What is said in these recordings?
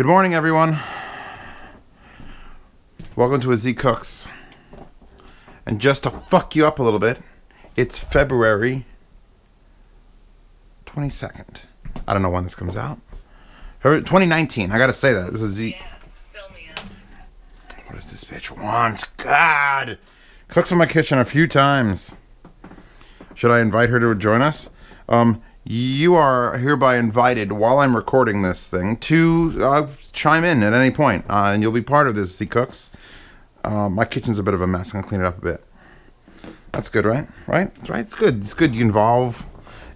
Good morning, everyone. Welcome to A Z Cooks. And just to fuck you up a little bit, it's February 22nd. I don't know when this comes out. February 2019. I gotta say that. This is Z. Yeah, fill me up. What does this bitch want? God! Cooks in my kitchen a few times. Should I invite her to join us? You are hereby invited, while I'm recording this thing, to chime in at any point, and you'll be part of this, Z Cooks. My kitchen's a bit of a mess. I'm gonna clean it up a bit. That's good, right? Right? It's good. It's good. You involve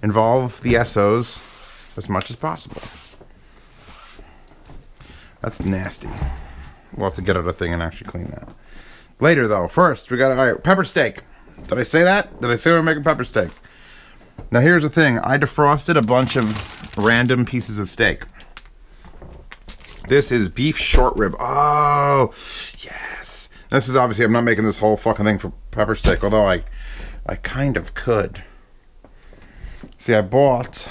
the SOs as much as possible. That's nasty. We'll have to get out a thing and actually clean that. Later, though. First, we got alright, pepper steak. Did I say that? Did I say we're making pepper steak? Now here's the thing. I defrosted a bunch of random pieces of steak. This is beef short rib. Oh, yes. This is obviously, I'm not making this whole fucking thing for pepper steak, although I kind of could. See, I bought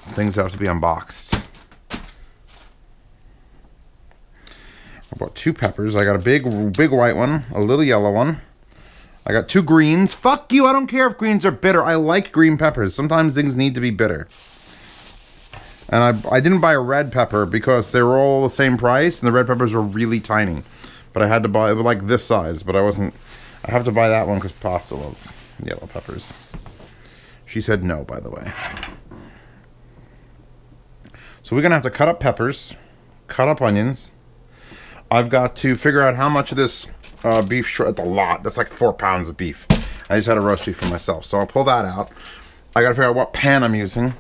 things that have to be unboxed. I bought 2 peppers. I got a big white one, a little yellow one. I got 2 greens. Fuck you, I don't care if greens are bitter. I like green peppers. Sometimes things need to be bitter. And I didn't buy a red pepper because they were all the same price, and the red peppers were really tiny. But I had to buy, it was like this size, but I have to buy that one because Pasta loves yellow peppers. She said no, by the way. So we're going to have to cut up peppers, cut up onions. I've got to figure out how much of this beef short, that's a lot. That's like 4 pounds of beef. I just had a roast beef for myself, so I'll pull that out. I gotta figure out what pan I'm using.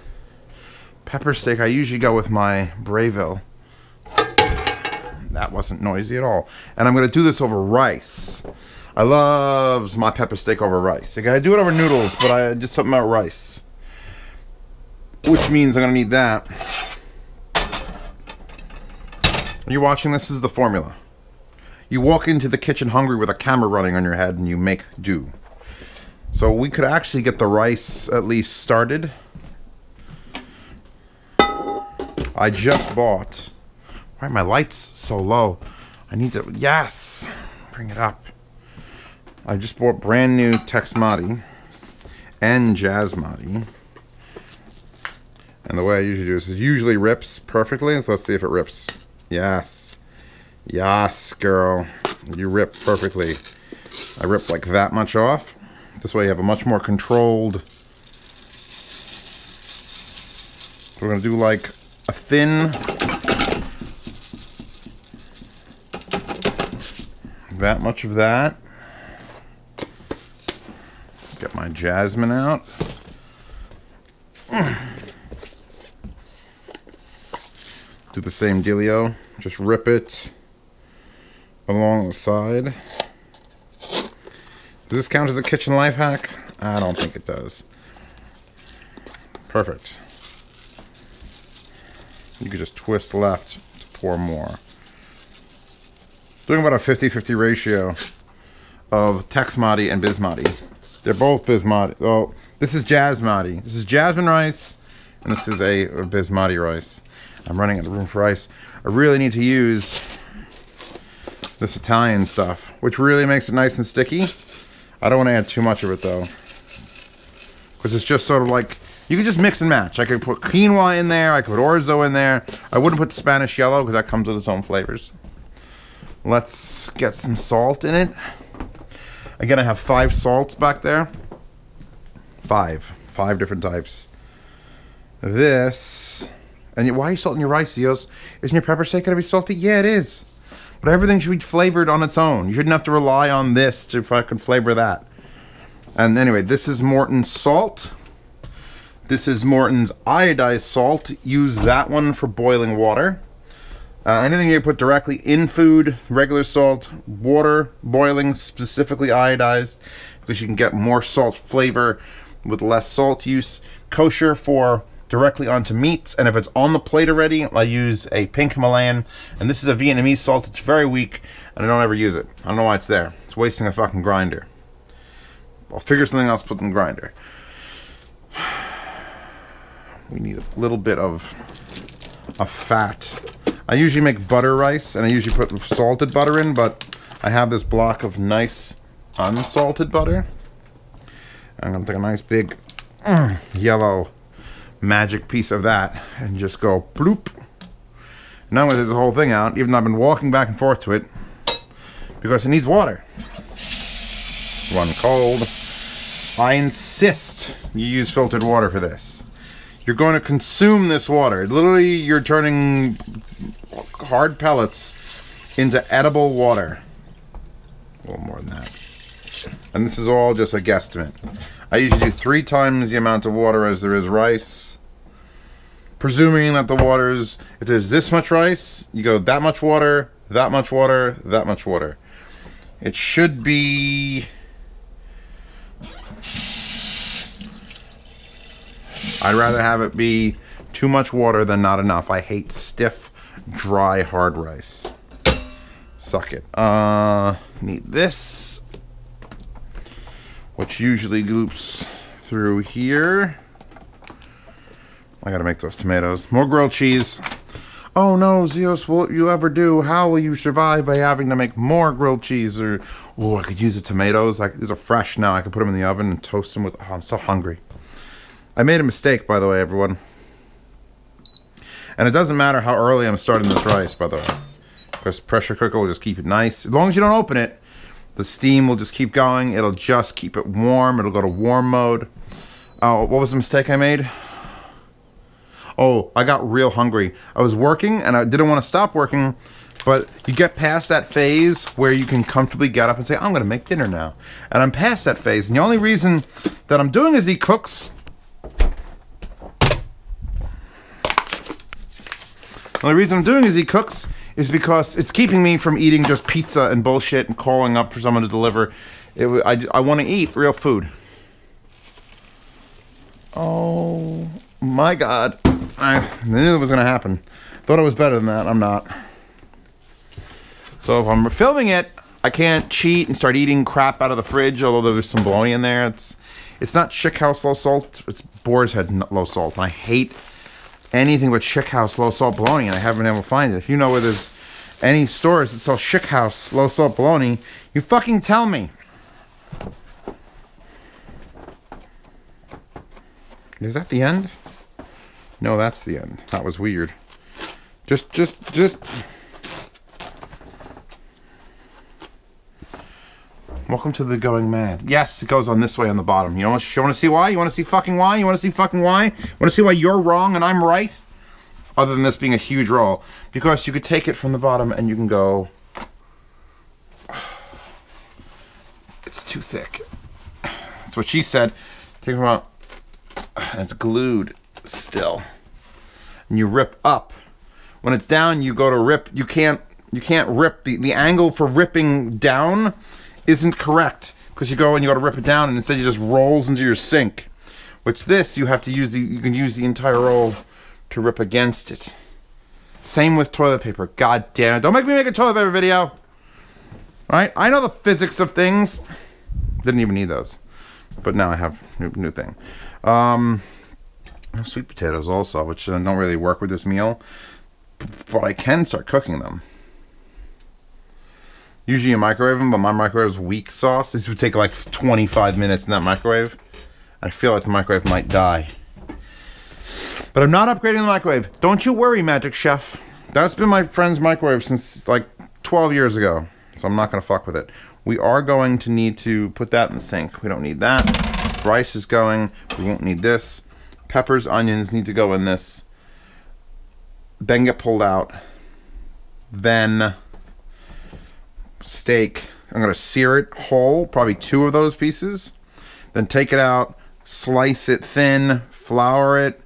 Pepper steak, I usually go with my Brayville. That wasn't noisy at all. And I'm gonna do this over rice. I love my pepper steak over rice. I do it over noodles, but I did something about rice, which means I'm gonna need that. Are you watching? This is the formula. You walk into the kitchen hungry with a camera running on your head and you make do. So we could actually get the rice at least started. I just bought... Why are my lights so low? I need to... Yes! Bring it up. I just bought brand new Texmati and Jasmati. And the way I usually do this is usually rips perfectly. So let's see if it rips. Yes. Yes, girl. You rip perfectly. I rip like that much off. This way you have a much more controlled... We're going to do like a thin... That much of that. Get my jasmine out. Do the same dealio. Just rip it along the side. Does this count as a kitchen life hack? I don't think it does. Perfect. You could just twist left to pour more. Doing about a 50-50 ratio of Texmati and Bismati. They're both Bismati. Oh, this is Jasmati. This is jasmine rice, and this is a Bismati rice. I'm running out of room for rice. I really need to use this Italian stuff, which really makes it nice and sticky. I don't want to add too much of it though, because it's just sort of like, you can just mix and match. I could put quinoa in there, I could put orzo in there. I wouldn't put Spanish yellow because that comes with its own flavors. Let's get some salt in it. Again, I have 5 salts back there. 5 different types. This, and why are you salting your rice? He goes, isn't your pepper steak gonna be salty? Yeah, it is. But everything should be flavored on its own. You shouldn't have to rely on this to fucking flavor that. And anyway, this is Morton's salt. This is Morton's iodized salt. Use that one for boiling water. Anything you put directly in food, regular salt, water, boiling, specifically iodized, because you can get more salt flavor with less salt use. Kosher for directly onto meats, and if it's on the plate already, I use a pink Himalayan, and this is a Vietnamese salt. It's very weak, and I don't ever use it. I don't know why it's there. It's wasting a fucking grinder. I'll figure something else to put in the grinder. We need a little bit of of fat. I usually make butter rice, and I usually put salted butter in, but I have this block of nice unsalted butter. I'm gonna take a nice big yellow magic piece of that and just go bloop. Now I'm gonna take the whole thing out, even though I've been walking back and forth to it, because it needs water. Run cold. I insist you use filtered water for this. You're going to consume this water. Literally, you're turning hard pellets into edible water. A little more than that. And this is all just a guesstimate. I usually do 3 times the amount of water as there is rice. Presuming that the water is, if there's this much rice, you go that much water, that much water, that much water. It should be... I'd rather have it be too much water than not enough. I hate stiff, dry, hard rice. Suck it. Need this, which usually loops through here. I gotta make those tomatoes. More grilled cheese. Oh no, Zeus, will you ever do? How will you survive by having to make more grilled cheese? Or, oh, I could use the tomatoes. These are fresh now. I could put them in the oven and toast them with, oh, I'm so hungry. I made a mistake, by the way, everyone. And it doesn't matter how early I'm starting this rice, by the way. Because pressure cooker will just keep it nice. As long as you don't open it, the steam will just keep going. It'll just keep it warm. It'll go to warm mode. Oh, what was the mistake I made? Oh, I got real hungry. I was working, and I didn't want to stop working, but you get past that phase where you can comfortably get up and say, I'm going to make dinner now. And I'm past that phase, and the only reason that I'm doing is cooks. The only reason I'm doing is cooks is because it's keeping me from eating just pizza and bullshit and calling up for someone to deliver. I want to eat real food. Oh my God. I knew that was going to happen. Thought I was better than that. I'm not. So if I'm filming it, I can't cheat and start eating crap out of the fridge, although there's some bologna in there. It's not Schick House low salt. It's Boar's Head low salt. And I hate anything but Schick House low salt bologna, and I haven't been able to find it. If you know where there's any stores that sell Schick House low salt bologna, you fucking tell me. Is that the end? No, that's the end. That was weird. Just. Welcome to the Going Mad. Yes, it goes on this way on the bottom. You want to see why? You want to see fucking why? You want to see fucking why? You want to see why you're wrong and I'm right? Other than this being a huge roll. Because you could take it from the bottom and you can go... It's too thick. That's what she said. Take it out. And it's glued still. And you rip up. When it's down, you go to rip. You can't rip. The angle for ripping down isn't correct, because you go to rip it down and instead it just rolls into your sink. Which this, you have to use you can use the entire roll to rip against it. Same with toilet paper. God damn it. Don't make me make a toilet paper video. Alright? I know the physics of things. Didn't even need those. But now I have new thing. Sweet potatoes also, which don't really work with this meal. But I can start cooking them. Usually you microwave them, but my microwave is weak sauce. This would take like 25 minutes in that microwave. I feel like the microwave might die. But I'm not upgrading the microwave. Don't you worry, Magic Chef. That's been my friend's microwave since like 12 years ago. So I'm not going to fuck with it. We are going to need to put that in the sink. We don't need that. Rice is going. We won't need this. Peppers, onions need to go in this. Then get pulled out. Then... steak. I'm going to sear it whole, probably 2 of those pieces. Then take it out, slice it thin, flour it,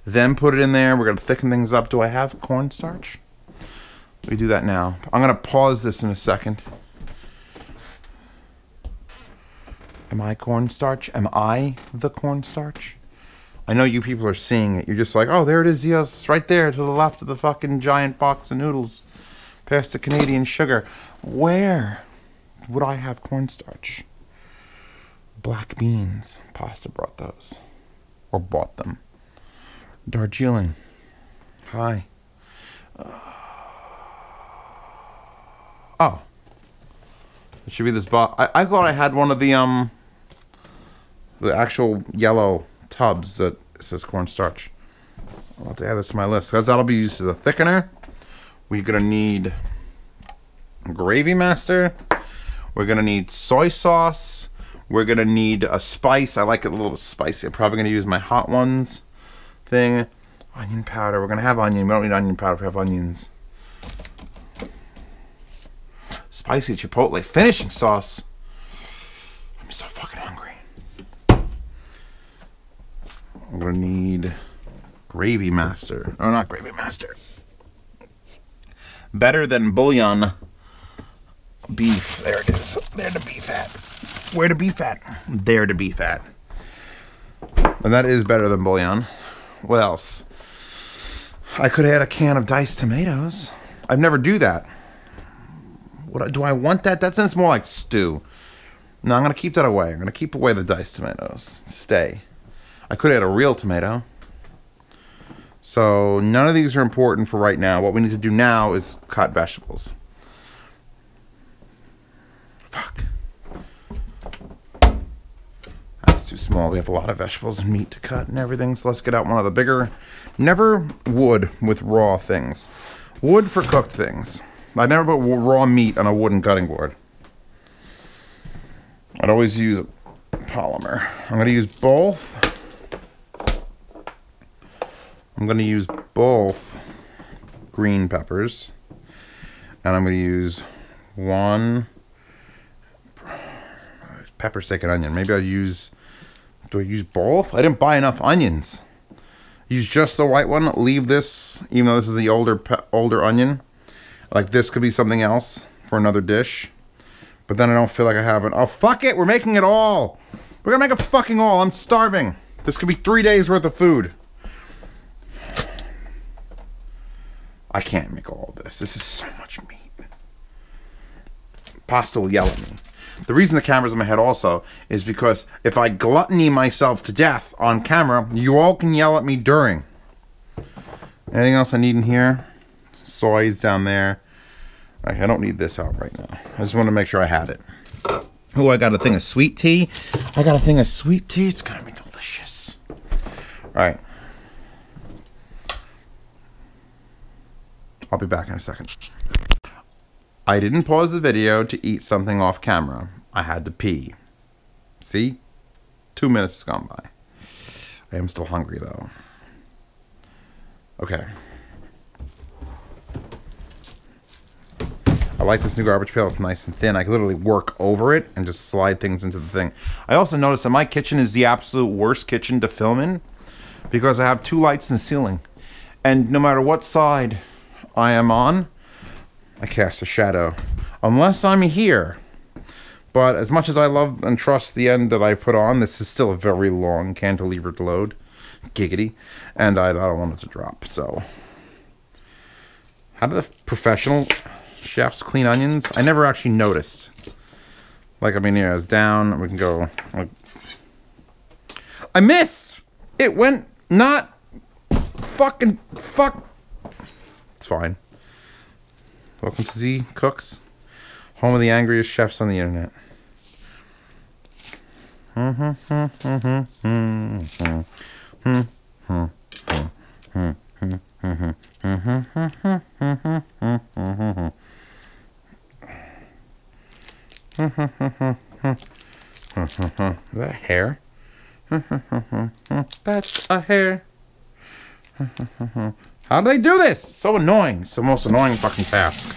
then put it in there. We're going to thicken things up. Do I have cornstarch? We do that now. I'm going to pause this in a second. Am I cornstarch? Am I the cornstarch? I know you people are seeing it. You're just like, oh, there it is, yes, right there to the left of the fucking giant box of noodles. Past the Canadian sugar. Where would I have cornstarch? Black beans. Pasta brought those. Or bought them. Darjeeling. Hi. Oh. It should be this box. I thought I had one of the actual yellow tubs that says cornstarch. I'll have to add this to my list because that'll be used as a thickener. We're gonna need Gravy Master. We're gonna need soy sauce. We're gonna need a spice. I like it a little bit spicy. I'm probably gonna use my Hot Ones thing. Onion powder. We're gonna have onion. We don't need onion powder. We have onions. Spicy chipotle finishing sauce. I'm so fucking hungry. I'm gonna need Gravy Master. Oh, not Gravy Master. Better Than Bouillon beef. There it is. There the beef at. Where the beef at? There the beef at. And that is Better Than Bouillon. What else? I could add a can of diced tomatoes. I'd never do that. What do I want that? That sounds more like stew. No, I'm gonna keep that away. I'm gonna keep away the diced tomatoes. Stay. I could add a real tomato. So none of these are important for right now. What we need to do now is cut vegetables. Fuck. That's too small. We have a lot of vegetables and meat to cut and everything. So let's get out one of the bigger. Never wood with raw things. Wood for cooked things. I never put raw meat on a wooden cutting board. I'd always use polymer. I'm going to use both. I'm going to use both green peppers. And I'm going to use one pepper, steak, and onion. Maybe I'll use... Do I use both? I didn't buy enough onions. Use just the white one. Leave this, even though this is the older onion. Like this could be something else for another dish. But then I don't feel like I have it. Oh, fuck it. We're making it all. We're going to make it fucking all. I'm starving. This could be 3 days worth of food. I can't make all of this. This is so much meat. Pasta will yell at me. The reason the camera's in my head also is because if I gluttony myself to death on camera, you all can yell at me during. Anything else I need in here? Soy's down there. I don't need this out right now. I just want to make sure I had it. Oh, I got a thing of sweet tea. I got a thing of sweet tea. It's gonna be delicious. All right. I'll be back in a second. I didn't pause the video to eat something off camera. I had to pee. See? 2 minutes has gone by. I am still hungry though. Okay. I like this new garbage pail. It's nice and thin. I can literally work over it and just slide things into the thing. I also noticed that my kitchen is the absolute worst kitchen to film in because I have 2 lights in the ceiling. And no matter what side I am on, I cast a shadow. Unless I'm here. But as much as I love and trust the end that I put on, this is still a very long cantilevered load. Giggity. And I don't want it to drop, so. How do the professional chefs clean onions? I never actually noticed. Like, I mean, here, it's down. We can go. Like, I missed! It went not fucking fuck. It's fine. Welcome to Z Cooks, home of the angriest chefs on the internet. Is that a hair? That's a hair. How do they do this? So annoying. It's the most annoying fucking task.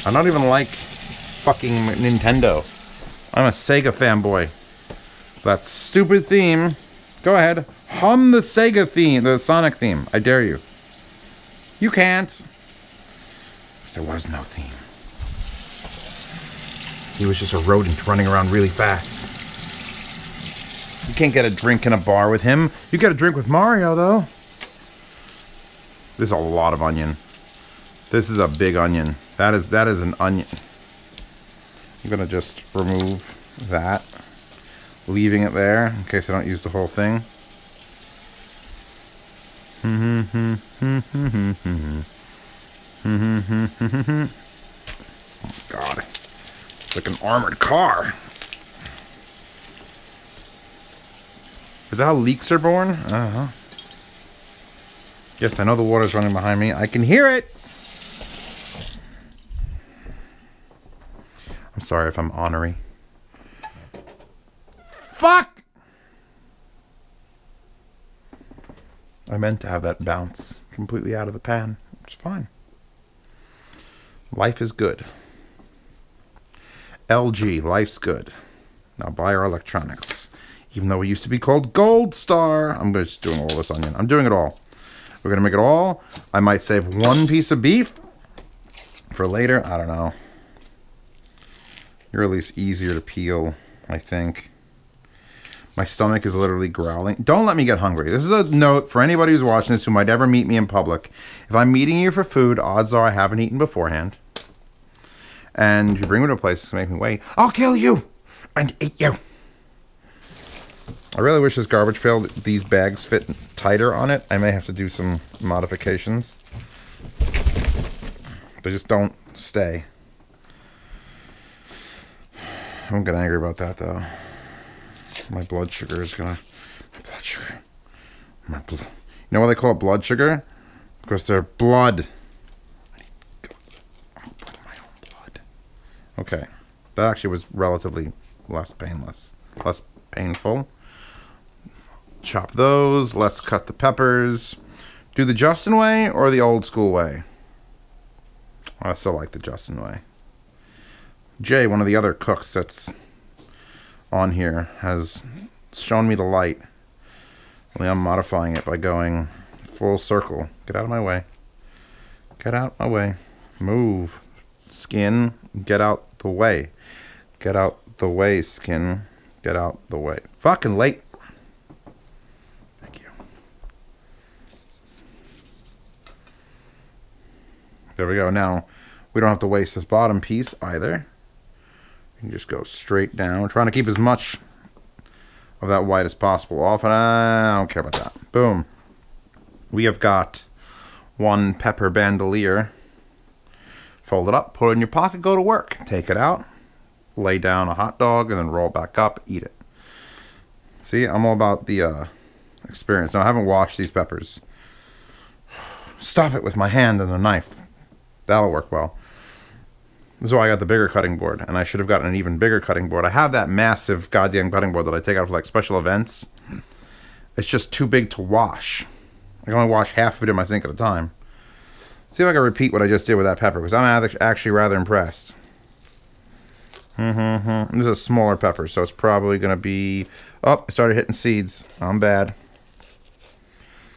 I don't even like fucking Nintendo. I'm a Sega fanboy. That stupid theme. Go ahead. Hum the Sega theme, the Sonic theme. I dare you. You can't. There was no theme. He was just a rodent running around really fast. You can't get a drink in a bar with him. You get a drink with Mario, though. There's a lot of onion. This is a big onion. That is an onion. I'm gonna just remove that. leaving it there in case I don't use the whole thing. Oh God, it's like an armored car. Is that how leaks are born? Uh-huh. Yes, I know the water's running behind me. I can hear it. I'm sorry if I'm ornery. Fuck! I meant to have that bounce completely out of the pan. It's fine. Life is good. LG, life's good. Now buy our electronics. Even though we used to be called Gold Star. I'm just doing all this onion. I'm doing it all. We're going to make it all. I might save one piece of beef for later. I don't know. You're at least easier to peel, I think. My stomach is literally growling. Don't let me get hungry. This is a note for anybody who's watching this who might ever meet me in public. If I'm meeting you for food, odds are I haven't eaten beforehand. And if you bring me to a place to make me wait, I'll kill you and eat you. I really wish this garbage pail, these bags fit tighter on it. I may have to do some modifications. They just don't stay. I won't get angry about that though. My blood sugar is gonna... My blood sugar. You know why they call it blood sugar? Because they're blood. I'll put my own blood. Okay. That actually was relatively less painless. Less painful. Chop those. Let's cut the peppers. Do the Justin way or the old school way? I still like the Justin way. Jay, one of the other cooks that's on here, has shown me the light. Only I'm modifying it by going full circle. Get out of my way. Get out my way. Move. Skin, get out the way. Get out the way, skin. Get out the way. Fucking late. Thank you. There we go. Now, we don't have to waste this bottom piece either. You just go straight down. Trying to keep as much of that white as possible off. And I don't care about that. Boom. We have got one pepper bandolier. Fold it up, put it in your pocket, go to work. Take it out, lay down a hot dog, and then roll back up, eat it. See, I'm all about the experience. Now, I haven't washed these peppers. Stop it with my hand and a knife. That'll work well. This is why I got the bigger cutting board, and I should have gotten an even bigger cutting board. I have that massive goddamn cutting board that I take out for like special events. It's just too big to wash. I can only wash half of it in my sink at a time. See if I can repeat what I just did with that pepper, because I'm actually rather impressed. This is a smaller pepper, so it's probably going to be... Oh, I started hitting seeds. I'm bad.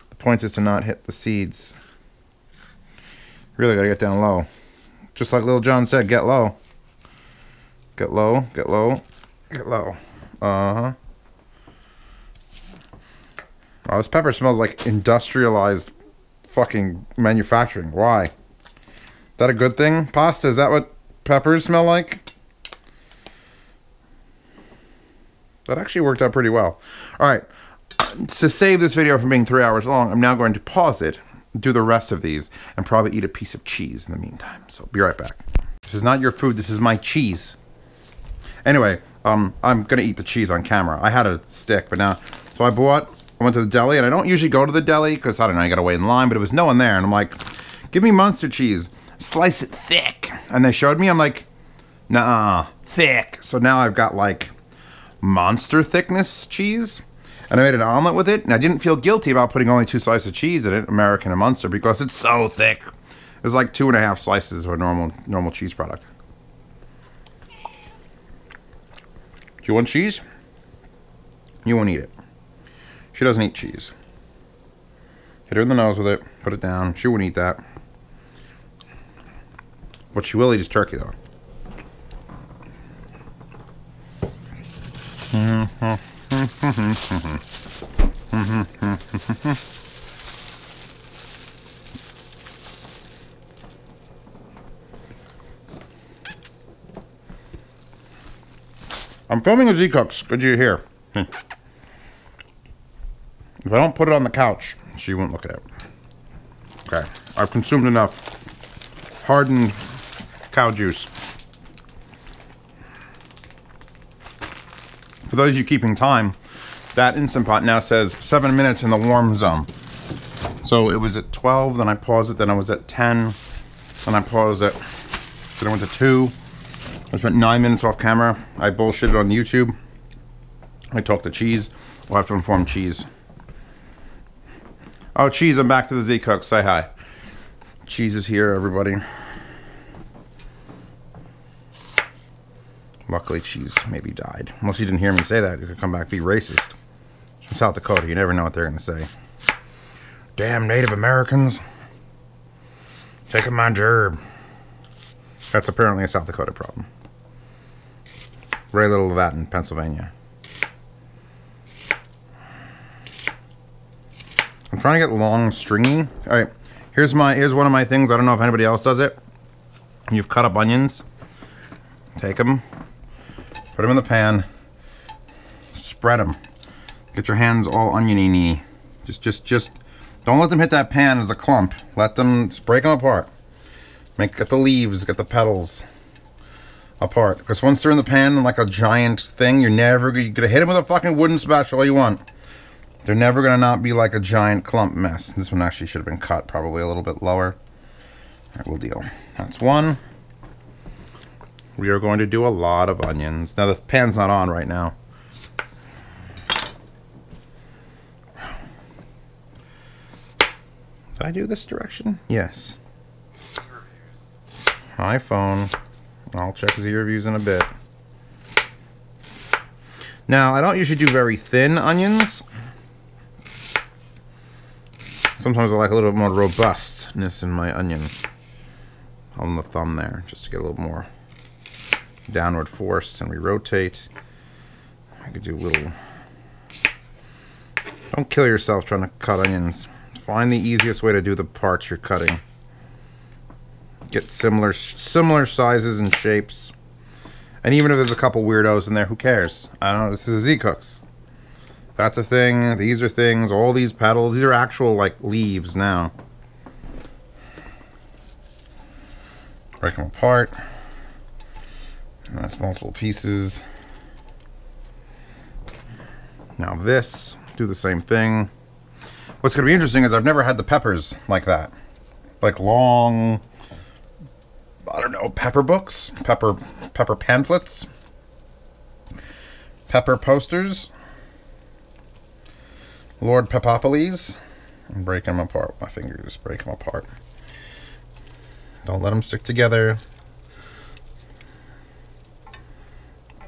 The point is to not hit the seeds. Really got to get down low. Just like Lil Jon said, get low. Get low, get low, get low. Uh-huh. Oh, this pepper smells like industrialized fucking manufacturing. Why? Is that a good thing? Pasta, is that what peppers smell like? That actually worked out pretty well. Alright, to save this video from being 3 hours long, I'm now going to pause it, do the rest of these, and probably eat a piece of cheese in the meantime. So, be right back. This is not your food, this is my cheese. Anyway, I'm gonna eat the cheese on camera. I had a stick, but now... So I went to the deli, and I don't usually go to the deli, because, I don't know, you gotta wait in line, but there was no one there, and I'm like, give me Munster cheese. Slice it thick. And they showed me, I'm like, nah, thick. So now I've got, like, monster thickness cheese. And I made an omelet with it, and I didn't feel guilty about putting only 2 slices of cheese in it, American and Munster, because it's so thick. It was like 2.5 slices of a normal cheese product. Do you want cheese? You won't eat it. She doesn't eat cheese. Hit her in the nose with it, put it down. She won't eat that. What she will eat is turkey, though. I'm filming with Z Cooks. Good you here. If I don't put it on the couch, she won't look at it. Okay, I've consumed enough hardened cow juice. For those of you keeping time, that Instant Pot now says 7 minutes in the warm zone. So it was at 12, then I paused it, then I was at 10, then I paused it, then I went to 2. I spent 9 minutes off camera. I bullshitted on YouTube. I talked to Cheese. We'll have to inform Cheese. Oh, Cheese, I'm back to the Z-Cook. Say hi. Cheese is here, everybody. Luckily, Cheese maybe died. Unless you didn't hear me say that, you could come back and be racist. It's from South Dakota. You never know what they're going to say. Damn Native Americans. Taking my gerb. That's apparently a South Dakota problem. Very little of that in Pennsylvania. I'm trying to get long, stringy. All right, here's one of my things. I don't know if anybody else does it. You've cut up onions. Take them, put them in the pan, spread them. Get your hands all oniony. Just don't let them hit that pan as a clump. Let them break them apart. Get the leaves, get the petals apart. Because once they're in the pan like a giant thing, you're gonna hit them with a fucking wooden spatula all you want. They're never gonna not be like a giant clump mess. This one actually should have been cut probably a little bit lower. All right, we'll deal. That's one. We are going to do a lot of onions. Now the pan's not on right now. Did I do this direction? Yes. iPhone. I'll check Z reviews in a bit. Now, I don't usually do very thin onions. Sometimes I like a little bit more robustness in my onion. On the thumb there, just to get a little more downward force. And we rotate. I could do a little... Don't kill yourself trying to cut onions. Find the easiest way to do the parts you're cutting. Get similar sizes and shapes. And even if there's a couple weirdos in there, who cares? I don't know, this is a Z-Cooks. That's a thing, these are things, all these petals, these are actual like leaves now. Break them apart. And that's multiple pieces. Now this, do the same thing. What's going to be interesting is I've never had the peppers like that. Like long, I don't know, pepper books, pepper pamphlets, pepper posters, Lord Peppopolis. I'm breaking them apart with my fingers, break them apart. Don't let them stick together.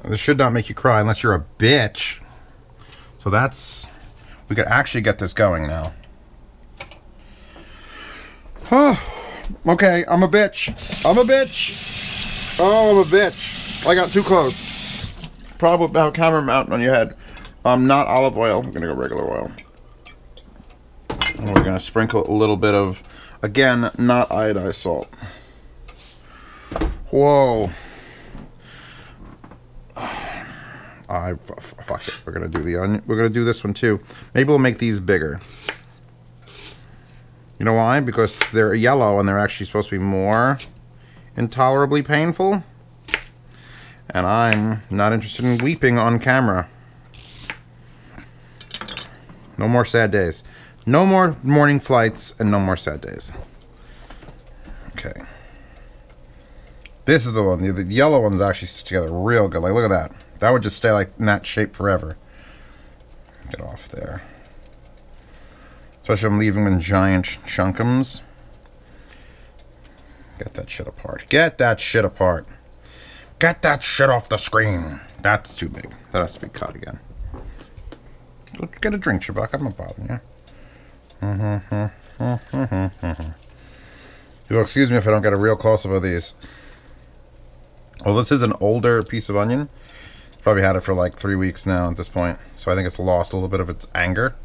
This should not make you cry unless you're a bitch. So that's... We could actually get this going now. Oh, okay, I'm a bitch. I'm a bitch. Oh, I'm a bitch. I got too close. Problem about camera mount on your head. Not olive oil. I'm gonna go regular oil. And we're gonna sprinkle a little bit of, again, not iodized salt. Whoa. Fuck it. We're gonna do the onion. We're gonna do this one too. Maybe we'll make these bigger. You know why? Because they're yellow and they're actually supposed to be more intolerably painful. And I'm not interested in weeping on camera. No more sad days. No more morning flights and no more sad days. Okay. This is the one. The yellow ones actually stick together real good. Like, look at that. That would just stay like in that shape forever. Get off there. Especially if I'm leaving them in giant chunkums. Get that shit apart. Get that shit apart. Get that shit off the screen. That's too big. That has to be cut again. Go get a drink, Chewbacca. I'm not bothering you. You'll excuse me if I don't get a real close-up of these. Well, this is an older piece of onion. Probably had it for like 3 weeks now at this point. So I think it's lost a little bit of its anger.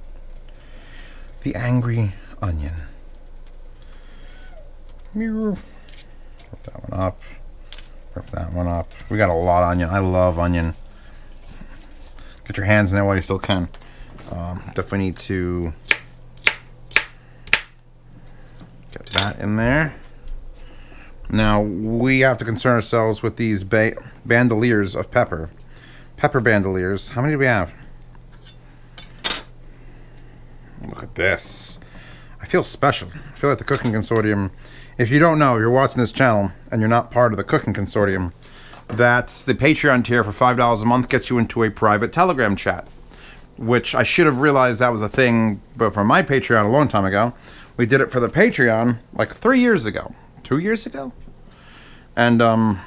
The angry onion. Rip that one up. Rip that one up. We got a lot of onion. I love onion. Get your hands in there while you still can. Definitely need to get that in there. Now, we have to concern ourselves with these bandoliers of pepper. Pepper bandoliers. How many do we have? Look at this. I feel special. I feel like the Cooking Consortium. If you don't know, you're watching this channel and you're not part of the Cooking Consortium, that's the Patreon tier for $5 a month gets you into a private Telegram chat, which I should have realized that was a thing, but for my Patreon a long time ago. We did it for the Patreon like 3 years ago. 2 years ago? And,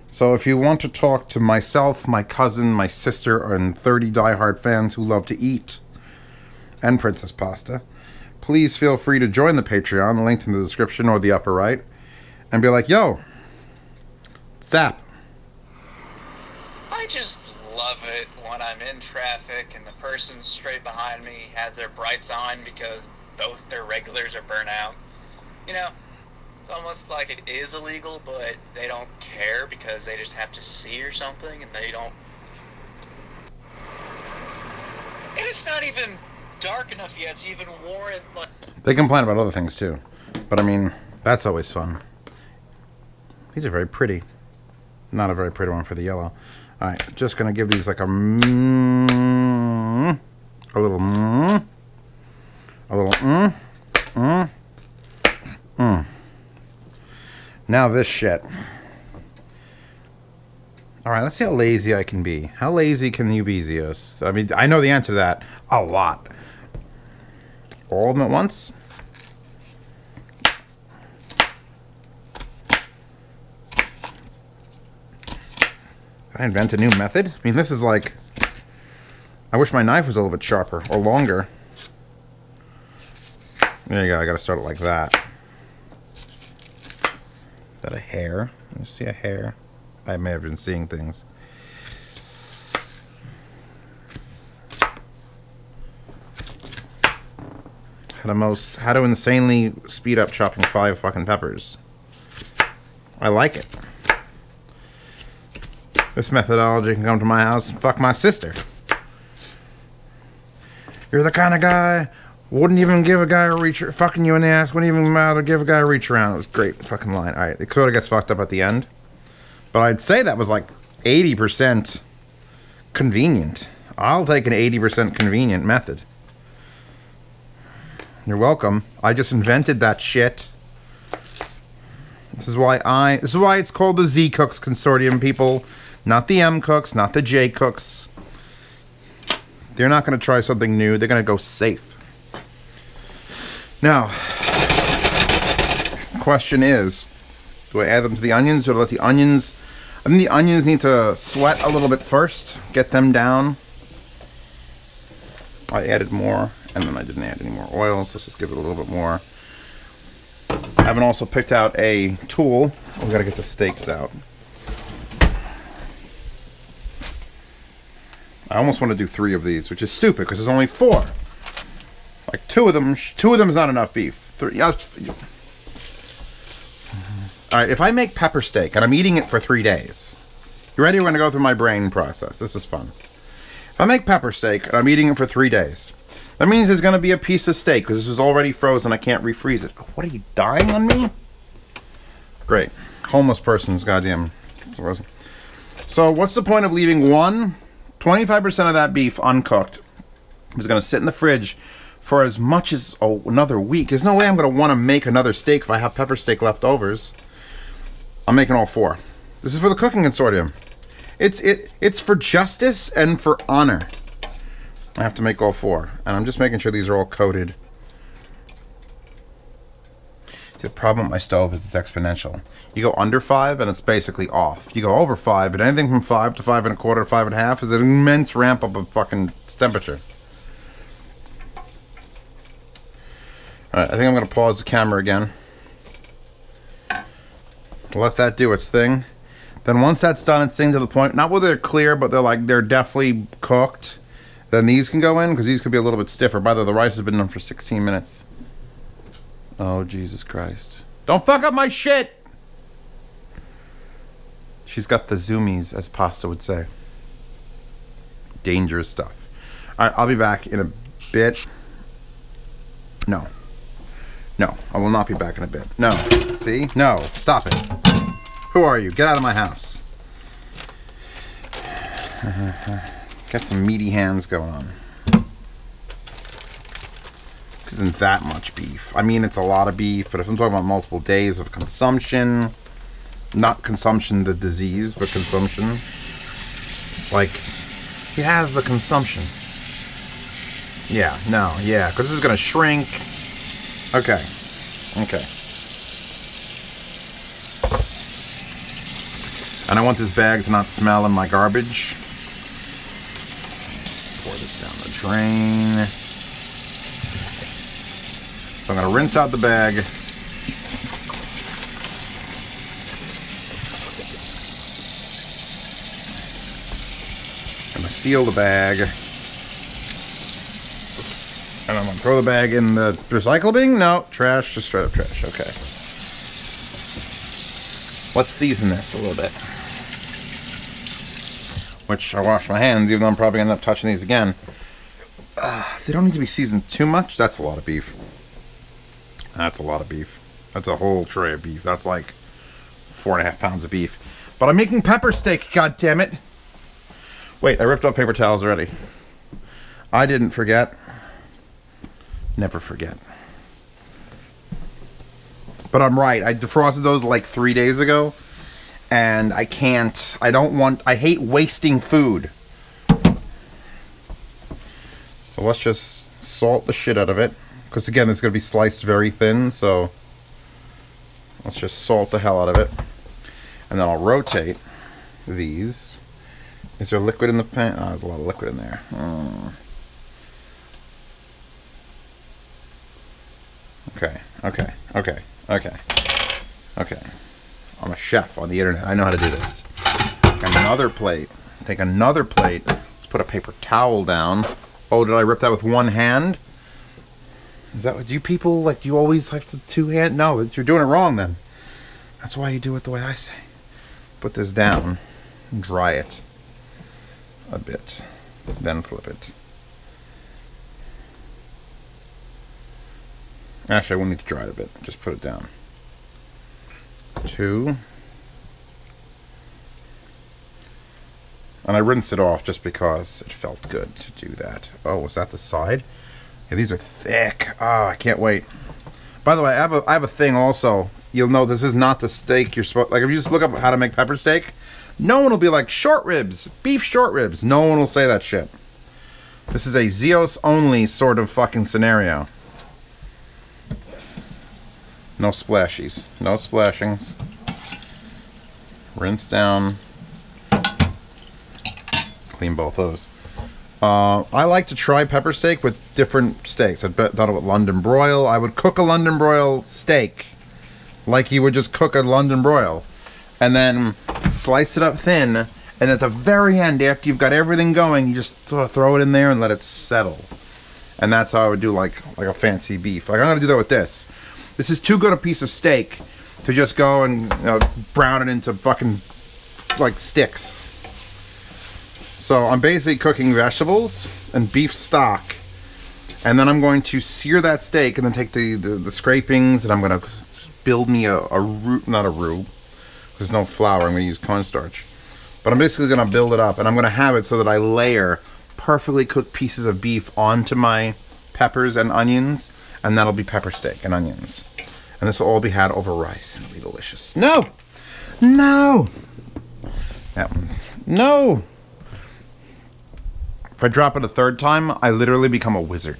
so if you want to talk to myself, my cousin, my sister, and 30 diehard fans who love to eat, and Princess Pasta, please feel free to join the Patreon, the link's in the description or the upper right, and be like, yo, zap. I just love it when I'm in traffic and the person straight behind me has their brights on because both their regulars are burnt out. You know, it's almost like it is illegal, but they don't care because they just have to see or something, and they don't... And it's not even dark enough yet to even warrant, like... They complain about other things, too. But, I mean, that's always fun. These are very pretty. Not a very pretty one for the yellow. Alright, just gonna give these like a little Now this shit. Alright, let's see how lazy I can be. How lazy can you be, Zeus? I mean, I know the answer to that. A lot. All of them at once? Did I invent a new method? I mean, this is like... I wish my knife was a little bit sharper or longer. There you go, I gotta start it like that. Is that a hair? Let me see a hair. I may have been seeing things. How to insanely speed up chopping 5 fucking peppers. I like it. This methodology can come to my house and fuck my sister. You're the kind of guy wouldn't even give a guy a reach, fucking you in the ass, wouldn't even bother give a guy a reach around. It was a great fucking line. Alright, it sort of gets fucked up at the end. But I'd say that was like 80% convenient. I'll take an 80% convenient method. You're welcome. I just invented that shit. This is why it's called the Z Cooks Consortium, people. Not the M Cooks, not the J Cooks. They're not going to try something new. They're going to go safe. Now, question is, do I add them to the onions or let the onions... I think the onions need to sweat a little bit first. Get them down. I added more, and then I didn't add any more oil, so let's just give it a little bit more. I haven't also picked out a tool. We've got to get the steaks out. I almost want to do 3 of these, which is stupid because there's only 4. Like 2 of them is not enough beef. 3. All right, if I make pepper steak and I'm eating it for 3 days, you ready? We're going to go through my brain process. This is fun. If I make pepper steak and I'm eating it for 3 days, that means there's going to be a piece of steak because this is already frozen. I can't refreeze it. What are you, dying on me? Great. Homeless person's goddamn. So what's the point of leaving 25% of that beef uncooked? It's going to sit in the fridge for as much as another week. There's no way I'm going to want to make another steak if I have pepper steak leftovers. I'm making all 4. This is for the Cooking Consortium. It's for justice and for honor. I have to make all 4. And I'm just making sure these are all coated. See, the problem with my stove is it's exponential. You go under 5 and it's basically off. You go over 5, and anything from 5 to 5 1/4 to 5 1/2 is an immense ramp up of fucking temperature. Alright, I think I'm going to pause the camera again. Let that do its thing. Then once that's done its thing to the point, not where they're clear, but they're definitely cooked, then these can go in, because these could be a little bit stiffer. By the way, the rice has been done for 16 minutes. Oh, Jesus Christ. Don't fuck up my shit! She's got the zoomies, as Pasta would say. Dangerous stuff. All right, I'll be back in a bit. No. No, I will not be back in a bit. No. See? No. Stop it. Who are you? Get out of my house. Get some meaty hands going on. This isn't that much beef. I mean, it's a lot of beef, but if I'm talking about multiple days of consumption, not consumption the disease, but consumption, like, he has the consumption. Yeah, no, yeah, because this is going to shrink. Okay, okay. And I want this bag to not smell in my garbage. Pour this down the drain. So I'm going to rinse out the bag. I'm going to seal the bag. And I'm going to throw the bag in the recycle bin? No, trash, just straight up trash. Okay. Let's season this a little bit. Which I wash my hands, even though I'm probably going to end up touching these again. They don't need to be seasoned too much. That's a lot of beef. That's a lot of beef. That's a whole tray of beef. That's like 4.5 pounds of beef. But I'm making pepper steak, god damn it. Wait, I ripped up paper towels already. I didn't forget. Never forget. But I'm right. I defrosted those like 3 days ago. And I can't. I hate wasting food. So let's just salt the shit out of it. Because again, it's going to be sliced very thin. So let's just salt the hell out of it. And then I'll rotate these. Is there liquid in the pan? Oh, there's a lot of liquid in there. Okay, okay, okay, okay, okay. I'm a chef on the internet. I know how to do this. Take another plate. Take another plate. Let's put a paper towel down. Oh, did I rip that with one hand? Is that what you people, like, do you always have to two hand? No, you're doing it wrong then. That's why you do it the way I say. Put this down and dry it a bit. Then flip it. Actually, I won't need to dry it a bit. Just put it down. 2. And I rinsed it off just because it felt good to do that. Oh, was that the side? Yeah, these are thick. Oh, I can't wait. By the way, I have a thing also. You'll know this is not the steak you're supposed. Like if you just look up how to make pepper steak, no one will be like short ribs, beef short ribs. No one will say that shit. This is a Zeos only sort of fucking scenario. No splashies. No splashings. Rinse down. Clean both those. I like to try pepper steak with different steaks. I've done it with London broil. I would cook a London broil steak like you would just cook a London broil. And then slice it up thin. And at the very end, after you've got everything going, you just throw it in there and let it settle. And that's how I would do like a fancy beef. Like I'm going to do that with this. This is too good a piece of steak to just go and brown it into fucking like sticks. So I'm basically cooking vegetables and beef stock, and then I'm going to sear that steak and then take the scrapings and I'm going to build me a roux, not a roux, there's no flour, I'm going to use cornstarch. But I'm basically going to build it up and I'm going to have it so that I layer perfectly cooked pieces of beef onto my peppers and onions. And that'll be pepper steak and onions. And this will all be had over rice. It'll be delicious. No! No! That one. No! If I drop it a third time, I literally become a wizard.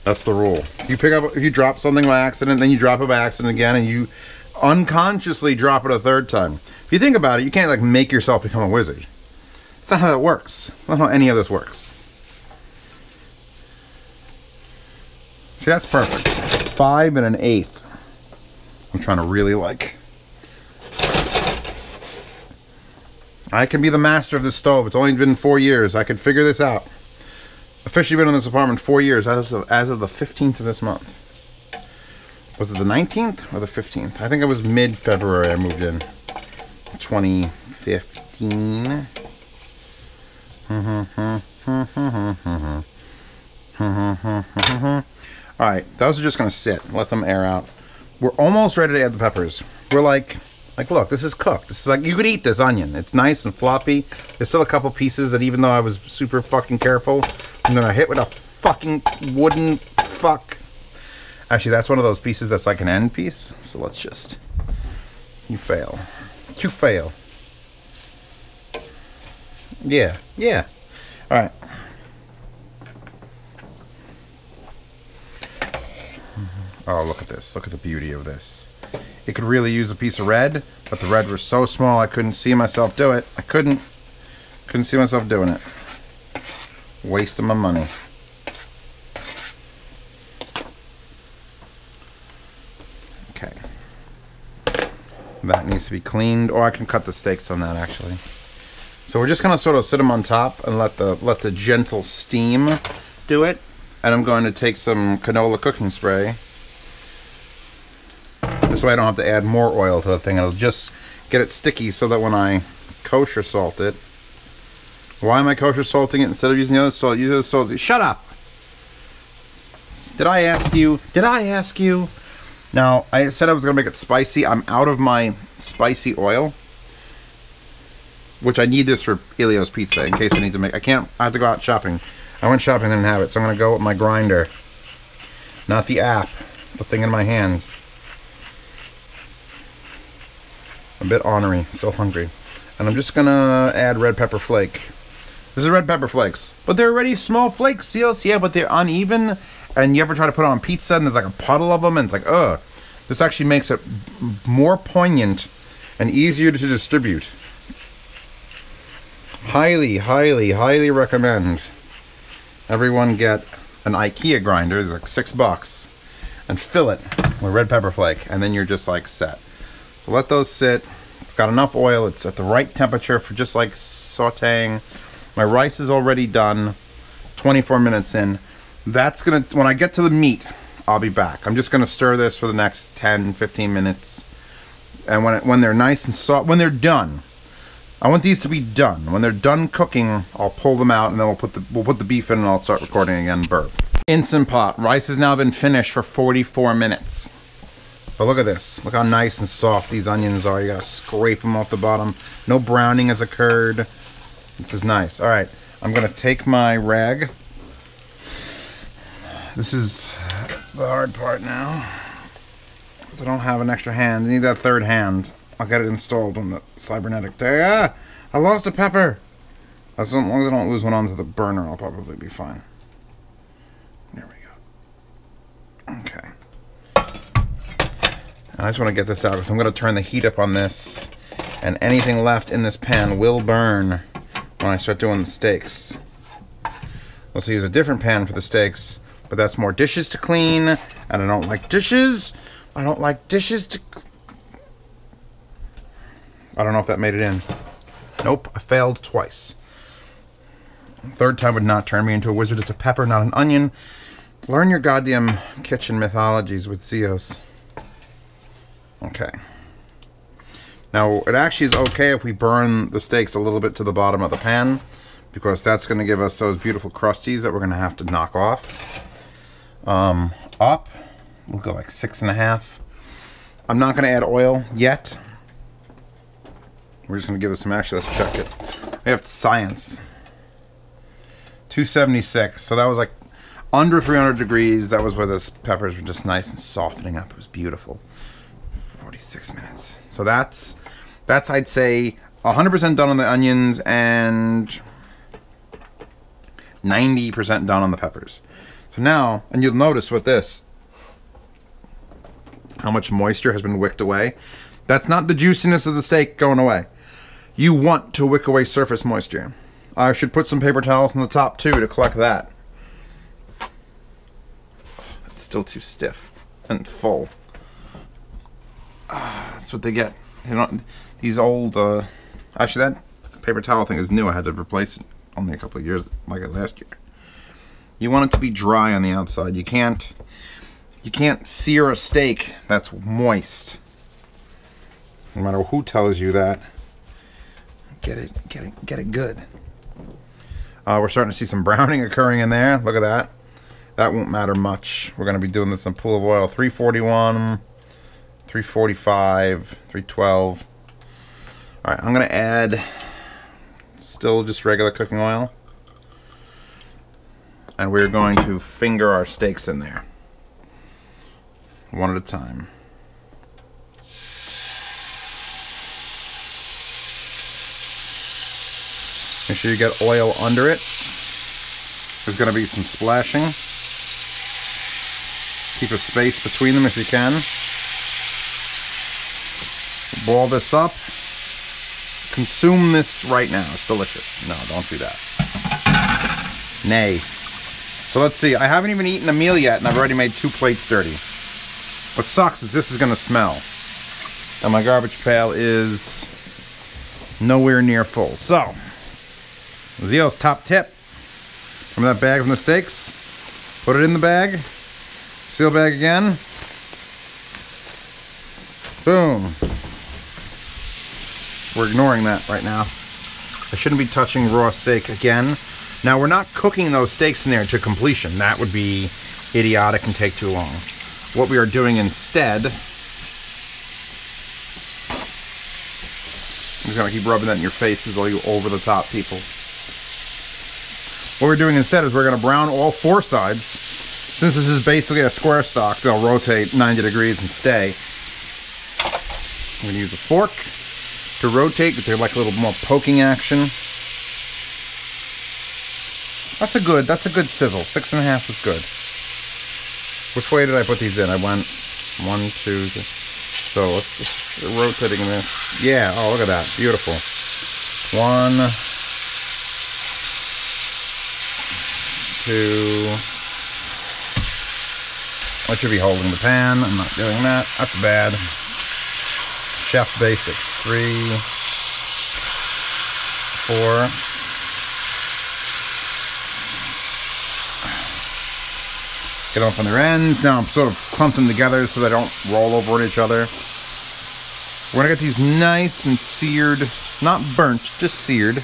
That's the rule. If you drop something by accident, then you drop it by accident again, and you unconsciously drop it a third time. If you think about it, you can't like make yourself become a wizard. That's not how that works. That's not how any of this works. See, that's perfect. 5 1/8. I'm trying to really like. I can be the master of this stove. It's only been 4 years. I can figure this out. Officially been in this apartment 4 years as of the 15th of this month. Was it the 19th or the 15th? I think it was mid-February I moved in. 2015. Alright, those are just going to sit. Let them air out. We're almost ready to add the peppers. We're like, look, this is cooked. This is like, you could eat this onion. It's nice and floppy. There's still a couple pieces that even though I was super fucking careful, I'm going to hit with a fucking wooden fuck. Actually, that's one of those pieces that's like an end piece. So let's just, you fail. You fail. Yeah, yeah. Alright. Oh, look at this. Look at the beauty of this. It could really use a piece of red, but the red was so small I couldn't see myself do it. I couldn't see myself doing it. Wasting my money. Okay. That needs to be cleaned, or I can cut the steaks on that actually. So we're just gonna sort of sit them on top and let the gentle steam do it. And I'm going to take some canola cooking spray. This way I don't have to add more oil to the thing. It'll just get it sticky so that when I kosher salt it. Why am I kosher salting it instead of using the other salt? Use the salt. Shut up! Did I ask you? Did I ask you? Now, I said I was going to make it spicy. I'm out of my spicy oil. Which I need this for Elio's Pizza in case I need to make... I have to go out shopping. I went shopping and didn't have it, so I'm going to go with my grinder. Not the app. The thing in my hand. A bit ornery. Still hungry. And I'm just going to add red pepper flake. This is red pepper flakes. But they're already small flakes, Seals. Yeah, but they're uneven. And you ever try to put it on pizza and there's like a puddle of them and it's like, ugh. This actually makes it more poignant and easier to distribute. Highly, highly, highly recommend everyone get an IKEA grinder. It's like $6. And fill it with red pepper flake. And then you're just like set. So let those sit. It's got enough oil. It's at the right temperature for just like sauteing. My rice is already done. 24 minutes in. That's gonna, when I get to the meat, I'll be back. I'm just gonna stir this for the next 10-15 minutes. And when they're nice and soft, when they're done, I want these to be done. When they're done cooking, I'll pull them out and then we'll put the beef in and I'll start recording again. Burp. Instant Pot. Rice has now been finished for 44 minutes. But look at this. Look how nice and soft these onions are. You gotta scrape them off the bottom. No browning has occurred. This is nice. All right, I'm gonna take my rag. This is the hard part now. Because I don't have an extra hand. I need that third hand. I'll get it installed on the cybernetic day. Ah! I lost a pepper! As long as I don't lose one onto the burner, I'll probably be fine. There we go. Okay. And I just want to get this out because I'm going to turn the heat up on this. And anything left in this pan will burn when I start doing the steaks. Let's use a different pan for the steaks. But that's more dishes to clean. And I don't like dishes. I don't like dishes to... I don't know if that made it in. Nope, I failed twice. Third time would not turn me into a wizard. It's a pepper, not an onion. Learn your goddamn kitchen mythologies with Zeos. Okay. Now, it actually is okay if we burn the steaks a little bit to the bottom of the pan, because that's going to give us those beautiful crusties that we're going to have to knock off. Up, we'll go like 6.5. I'm not going to add oil yet. We're just going to give it some, actually, let's check it. We have science. 276. So that was like under 300 degrees. That was where those peppers were just nice and softening up. It was beautiful. 46 minutes. So that's I'd say 100% done on the onions and 90% done on the peppers. So now, and you'll notice with this, how much moisture has been wicked away. That's not the juiciness of the steak going away. You want to wick away surface moisture. I should put some paper towels on the top too to collect that. It's still too stiff and full. That's what they get. You know, these old, actually that paper towel thing is new. I had to replace it only a couple of years, like last year. You want it to be dry on the outside. You can't sear a steak that's moist. No matter who tells you that. Get it good. We're starting to see some browning occurring in there. Look at that. That won't matter much. We're going to be doing this in pool of oil. 341, 345, 312. All right, I'm going to add still just regular cooking oil. And we're going to finger our steaks in there. One at a time. Make sure you get oil under it. There's going to be some splashing. Keep a space between them if you can. Boil this up. Consume this right now. It's delicious. No, don't do that. Nay. So let's see. I haven't even eaten a meal yet, and I've already made 2 plates dirty. What sucks is this is going to smell. And my garbage pail is nowhere near full. So, Zio's top tip. Remember that bag from the steaks? Put it in the bag. Seal bag again. Boom. We're ignoring that right now. I shouldn't be touching raw steak again. Now, we're not cooking those steaks in there to completion. That would be idiotic and take too long. What we are doing instead... I'm just going to keep rubbing that in your faces, all you over-the-top people. What we're doing instead is we're going to brown all 4 sides. Since this is basically a square stock, they'll rotate 90 degrees and stay. I'm going to use a fork to rotate because they're like a little more poking action. That's a good sizzle. 6.5 is good. Which way did I put these in? I went 1, 2, 3. So let's just rotating this. Yeah, oh look at that. Beautiful. 1, 2. I should be holding the pan. I'm not doing that. That's bad. Chef basics. 3, 4. Get them from their ends. Now I'm sort of clumped them together so they don't roll over each other. We're gonna get these nice and seared, not burnt, just seared.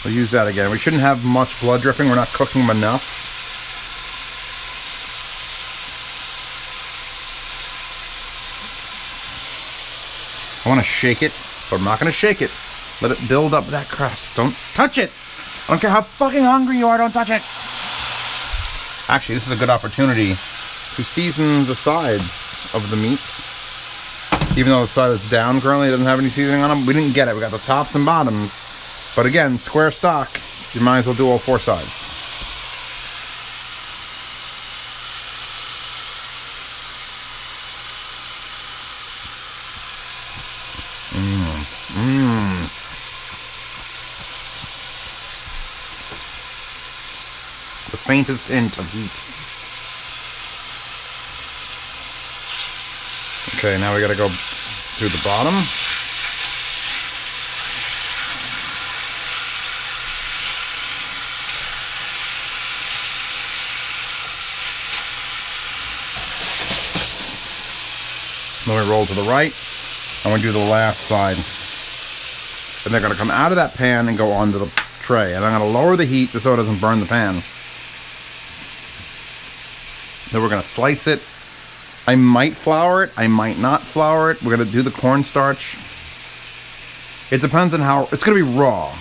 We'll use that again. We shouldn't have much blood dripping. We're not cooking them enough. I want to shake it, but I'm not going to shake it. Let it build up that crust. Don't touch it. I don't care how fucking hungry you are, don't touch it. Actually, this is a good opportunity to season the sides of the meat. Even though the side that's down currently doesn't have any seasoning on them, we didn't get it. We got the tops and bottoms. But again, square stock, you might as well do all 4 sides. The faintest hint of heat. Okay, now we gotta go through the bottom. Then we roll to the right, and we do the last side. And they're gonna come out of that pan and go onto the tray. And I'm gonna lower the heat so it doesn't burn the pan. Then we're going to slice it. I might flour it. I might not flour it. We're going to do the cornstarch. It depends on how... It's going to be raw.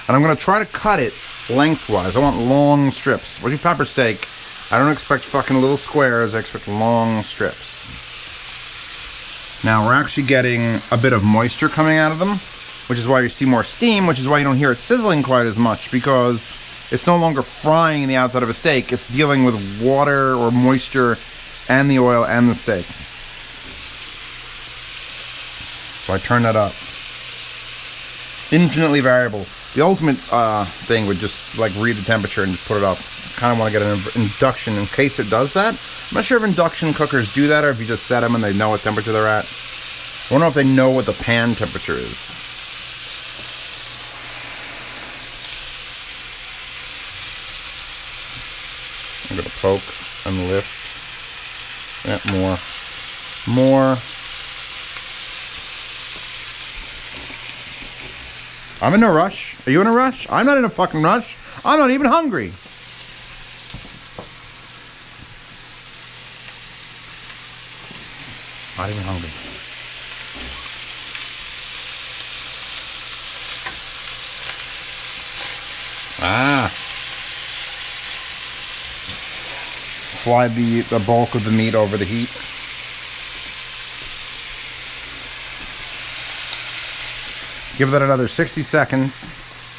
And I'm going to try to cut it lengthwise. I want long strips. When you pepper steak, I don't expect fucking little squares. I expect long strips. Now, we're actually getting a bit of moisture coming out of them, which is why you see more steam, which is why you don't hear it sizzling quite as much, because... it's no longer frying the outside of a steak. It's dealing with water or moisture and the oil and the steak. So I turn that up. Infinitely variable. The ultimate thing would just like read the temperature and just put it up. I kind of want to get an induction in case it does that. I'm not sure if induction cookers do that or if you just set them and they know what temperature they're at. I don't know if they know what the pan temperature is. I'm going to poke and lift. Yeah, more. More. I'm in no rush. Are you in a rush? I'm not in a fucking rush. I'm not even hungry. Not even hungry. Ah. Slide the bulk of the meat over the heat. Give that another 60 seconds.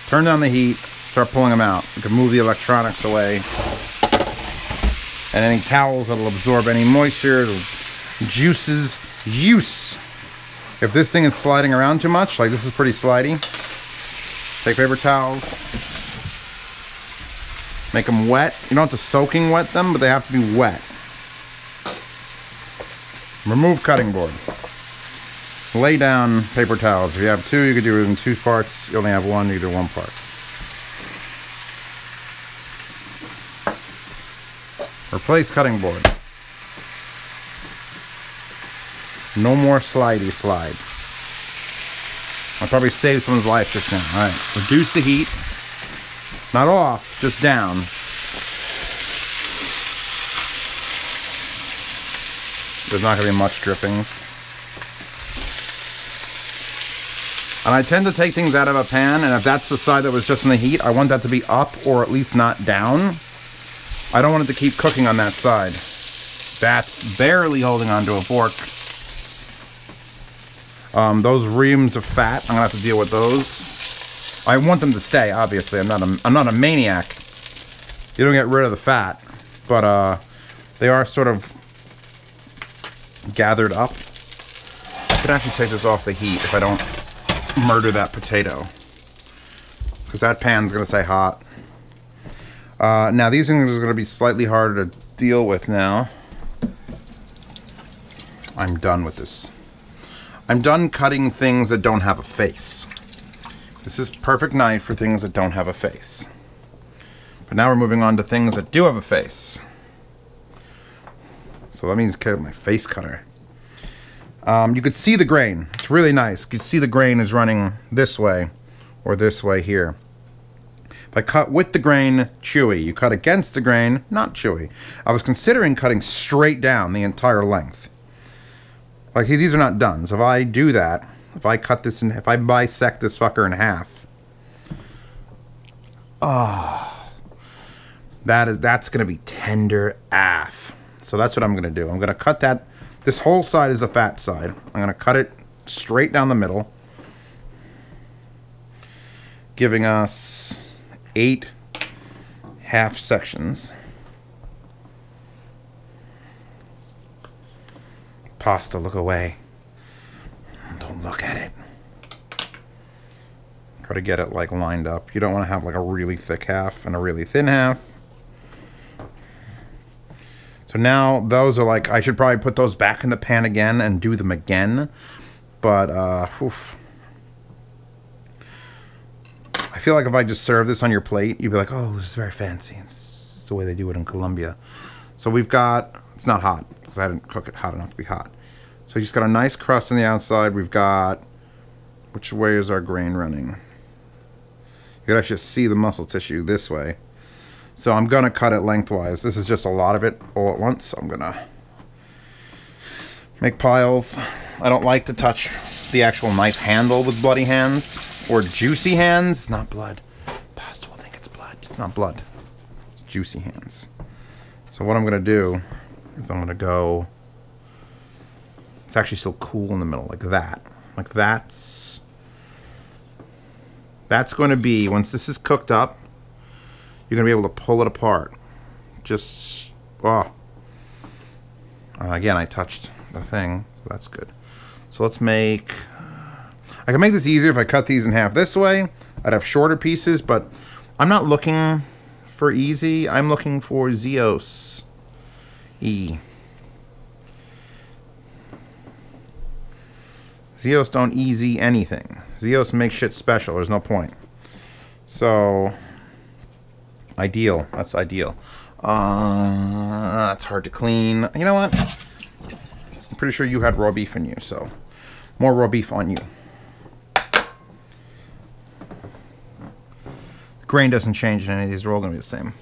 Turn down the heat. Start pulling them out. You can move the electronics away. And any towels that'll absorb any moisture, juices, use. If this thing is sliding around too much, like this is pretty slidey, take paper towels. Make them wet. You don't have to soaking wet them, but they have to be wet. Remove cutting board. Lay down paper towels. If you have two, you could do it in 2 parts. You only have one, you do 1 part. Replace cutting board. No more slidey slide. I'll probably save someone's life just now. Alright, reduce the heat. Not off, just down. There's not going to be much drippings. And I tend to take things out of a pan, and if that's the side that was just in the heat, I want that to be up or at least not down. I don't want it to keep cooking on that side. That's barely holding onto a fork. Those reams of fat, I'm going to have to deal with those. I want them to stay, obviously. I'm not a maniac. You don't get rid of the fat, but they are sort of gathered up. I could actually take this off the heat if I don't murder that potato, because that pan's gonna stay hot. Now these things are gonna be slightly harder to deal with now. I'm done with this. I'm done cutting things that don't have a face. This is perfect knife for things that don't have a face. But now we're moving on to things that do have a face. So that means cut my face cutter. You could see the grain. It's really nice. You can see the grain is running this way or this way here. If I cut with the grain, chewy. You cut against the grain, not chewy. I was considering cutting straight down the entire length. Like, these are not done. So if I do that, if I cut this in, if I bisect this fucker in half, that's gonna be tender AF. So that's what I'm gonna do. I'm gonna cut that. This whole side is a fat side. I'm gonna cut it straight down the middle, giving us 8 half sections. Pasta, look away. Don't look at it. Try to get it like lined up. You don't want to have like a really thick half and a really thin half. So now those are like, I should probably put those back in the pan again and do them again. But, oof. I feel like if I just serve this on your plate, you'd be like, oh, this is very fancy. It's the way they do it in Colombia. So we've got, it's not hot because I didn't cook it hot enough to be hot. So you just got a nice crust on the outside. We've got, which way is our grain running? You can actually see the muscle tissue this way. So I'm gonna cut it lengthwise. This is just a lot of it all at once. So I'm gonna make piles. I don't like to touch the actual knife handle with bloody hands or juicy hands. It's not blood. Pasta will think it's blood. It's not blood. It's juicy hands. So what I'm gonna do is I'm gonna go. It's actually still cool in the middle, like that. Like that's going to be, once this is cooked up, you're going to be able to pull it apart. Just, oh. Again, I touched the thing, so that's good. So let's make, I can make this easier if I cut these in half this way. I'd have shorter pieces, but I'm not looking for easy. I'm looking for Zeos. E. Zeos don't easy anything. Zeos make shit special. There's no point. So, ideal. That's ideal. That's hard to clean. You know what? I'm pretty sure you had raw beef in you, so more raw beef on you. Grain doesn't change in any of these. They're all going to be the same.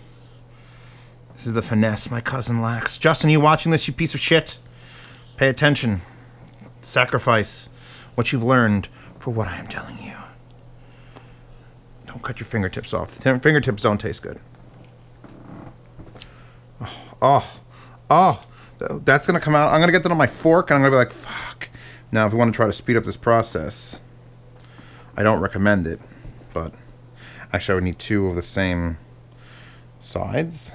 This is the finesse my cousin lacks. Justin, you watching this, you piece of shit? Pay attention. Sacrifice what you've learned for what I am telling you. Don't cut your fingertips off. The fingertips don't taste good. Oh, that's going to come out. I'm going to get that on my fork, and I'm going to be like, fuck. Now, if you want to try to speed up this process, I don't recommend it, but actually I would need 2 of the same sides.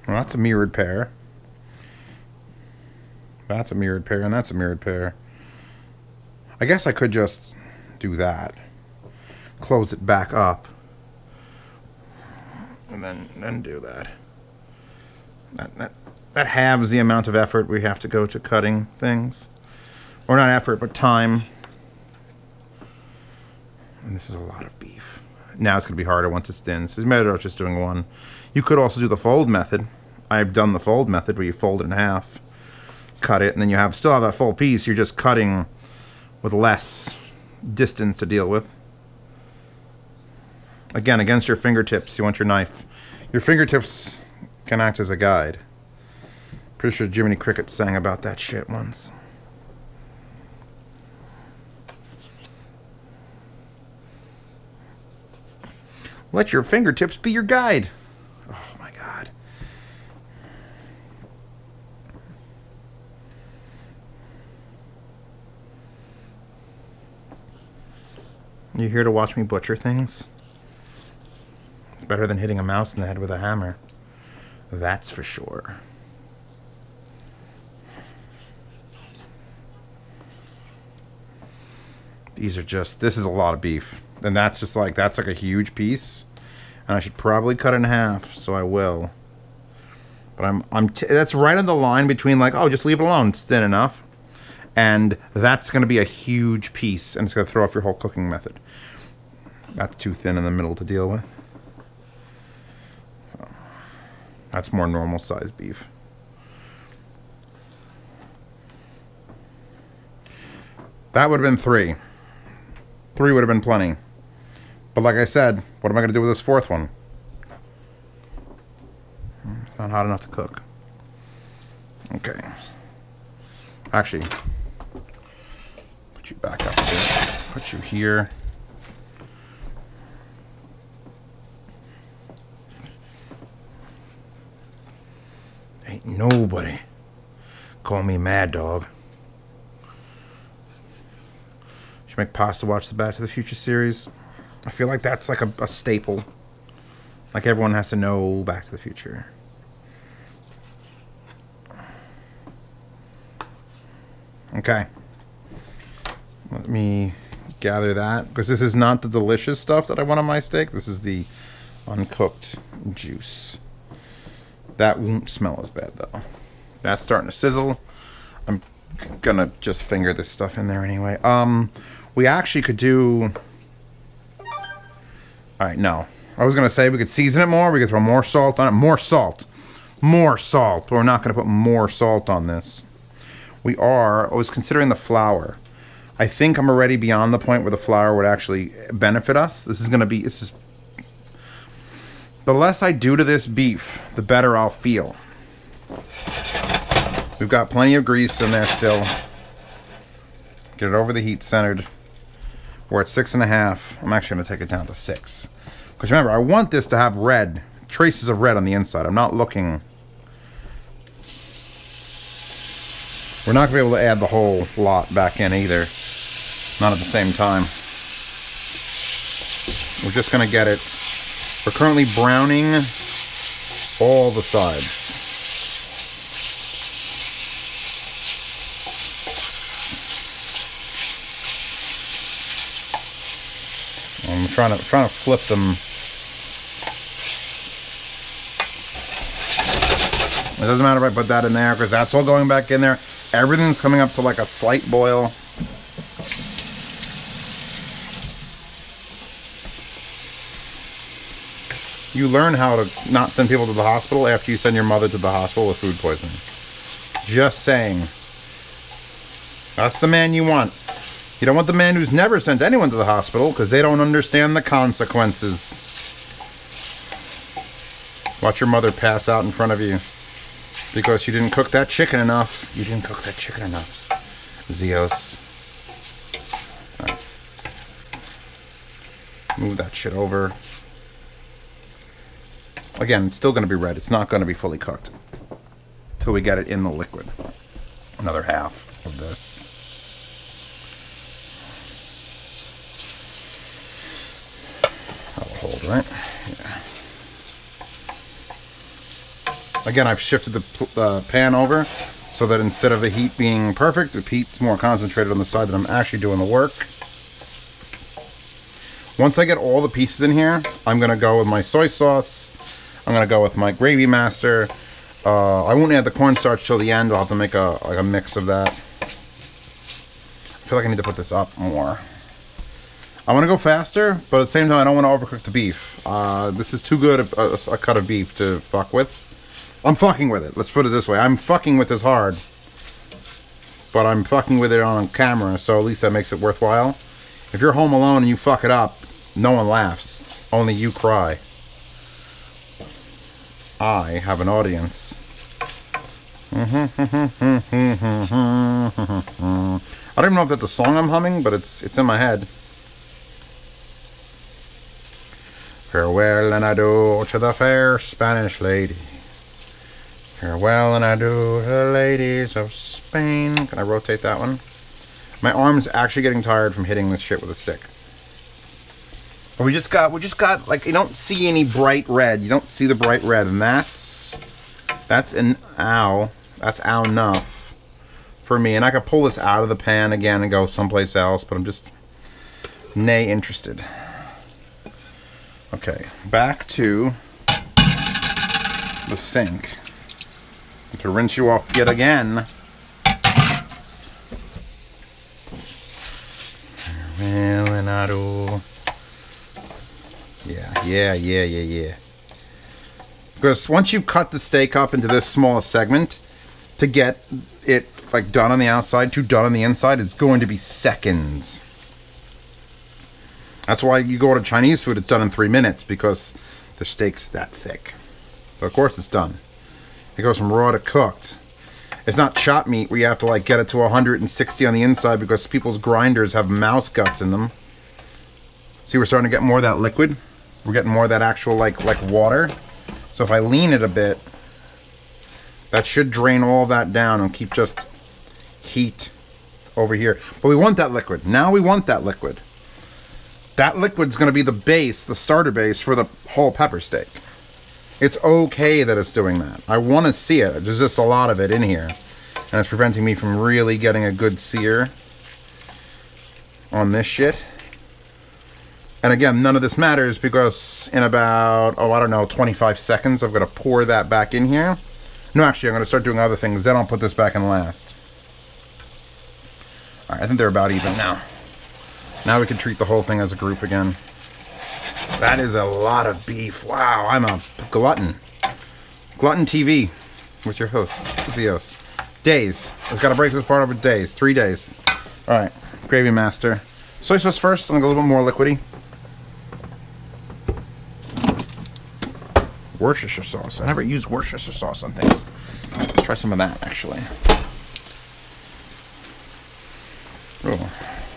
Well, that's a mirrored pair. That's a mirrored pair, and that's a mirrored pair. I guess I could just do that. Close it back up. And then do that. That halves the amount of effort we have to go to cutting things. Or not effort, but time. And this is a lot of beef. Now it's going to be harder once it's thin. So it's better off just doing one. You could also do the fold method. I've done the fold method where you fold it in half, cut it, and then you still have that full piece. You're just cutting with less distance to deal with. Again, against your fingertips, you want your knife. Your fingertips can act as a guide. Pretty sure Jiminy Cricket sang about that shit once. Let your fingertips be your guide. Oh my God. You here to watch me butcher things? It's better than hitting a mouse in the head with a hammer. That's for sure. These are just, this is a lot of beef. And that's just like, that's like a huge piece. And I should probably cut it in half, so I will. But that's right on the line between like, oh, just leave it alone, it's thin enough. And that's going to be a huge piece, and it's going to throw off your whole cooking method. That's too thin in the middle to deal with. So, that's more normal size beef. That would have been 3. 3 would have been plenty. But like I said, what am I going to do with this 4th one? It's not hot enough to cook. Okay. Actually, put you back up a bit. Put you here. Ain't nobody call me Mad Dog. Should make Pasta watch the Back to the Future series. I feel like that's like a staple. Like everyone has to know Back to the Future. Okay. Let me gather that. Because this is not the delicious stuff that I want on my steak. This is the uncooked juice. That won't smell as bad though. That's starting to sizzle. I'm gonna just finger this stuff in there anyway. We actually could do... Alright, no. I was gonna say we could season it more. We could throw more salt on it. More salt. More salt. But we're not gonna put more salt on this. I was considering the flour. I think I'm already beyond the point where the flour would actually benefit us. This is the less I do to this beef, the better I'll feel. We've got plenty of grease in there still. Get it over the heat centered. We're at 6.5. I'm actually going to take it down to 6. Because remember, I want this to have red, traces of red on the inside. I'm not looking... We're not going to be able to add the whole lot back in either. Not at the same time. We're just going to get it. We're currently browning all the sides. I'm trying to flip them. It doesn't matter if I put that in there because that's all going back in there. Everything's coming up to like a slight boil. You learn how to not send people to the hospital after you send your mother to the hospital with food poisoning. Just saying. That's the man you want. You don't want the man who's never sent anyone to the hospital because they don't understand the consequences. Watch your mother pass out in front of you because you didn't cook that chicken enough. You didn't cook that chicken enough, Zeos. Right. Move that shit over. Again, it's still going to be red. It's not going to be fully cooked till we get it in the liquid. Another half of this. That'll hold, right? Yeah. Again, I've shifted the pan over so that instead of the heat being perfect, the heat's more concentrated on the side that I'm actually doing the work. Once I get all the pieces in here, I'm going to go with my soy sauce. I'm going to go with my Gravy Master. I won't add the cornstarch till the end. I'll have to make a mix of that. I feel like I need to put this up more. I want to go faster, but at the same time, I don't want to overcook the beef. This is too good a cut of beef to fuck with. I'm fucking with it. Let's put it this way. I'm fucking with this hard. But I'm fucking with it on camera, so at least that makes it worthwhile. If you're home alone and you fuck it up, no one laughs. Only you cry. I have an audience. I don't even know if that's a song I'm humming, but it's in my head. Farewell and adieu to the fair Spanish lady. Farewell and adieu to the ladies of Spain. Can I rotate that one? My arm's actually getting tired from hitting this shit with a stick. We just got like, you don't see any bright red. You don't see the bright red, and that's enough for me. And I could pull this out of the pan again and go someplace else, but I'm just nay interested. Okay, back to the sink to rinse you off yet again. Yeah. Because once you cut the steak up into this small segment, to get it like done on the outside to done on the inside, it's going to be seconds. That's why you go to Chinese food, it's done in 3 minutes, because the steak's that thick. So of course it's done. It goes from raw to cooked. It's not chop meat where you have to like get it to 160 on the inside because people's grinders have mouse guts in them. See, we're starting to get more of that liquid. We're getting more of that actual like water. So if I lean it a bit, that should drain all that down and keep just heat over here. But we want that liquid. Now we want that liquid. That liquid's going to be the base, the starter base for the whole pepper steak. It's okay that it's doing that. I want to see it. There's just a lot of it in here. And it's preventing me from really getting a good sear on this shit. And again, none of this matters because in about, I don't know, 25 seconds, I'm going to pour that back in here. No, actually, I'm going to start doing other things. Then I'll put this back in last. Alright, I think they're about even now. Now we can treat the whole thing as a group again. That is a lot of beef. Wow, I'm a glutton. Glutton TV with your host, Zeos. Days. I've got to break this part up with days. 3 days. Alright, Gravy Master. Soy sauce first. I'm going to go a little bit more liquidy. Worcestershire sauce. I never use Worcestershire sauce on things. Let's try some of that, actually.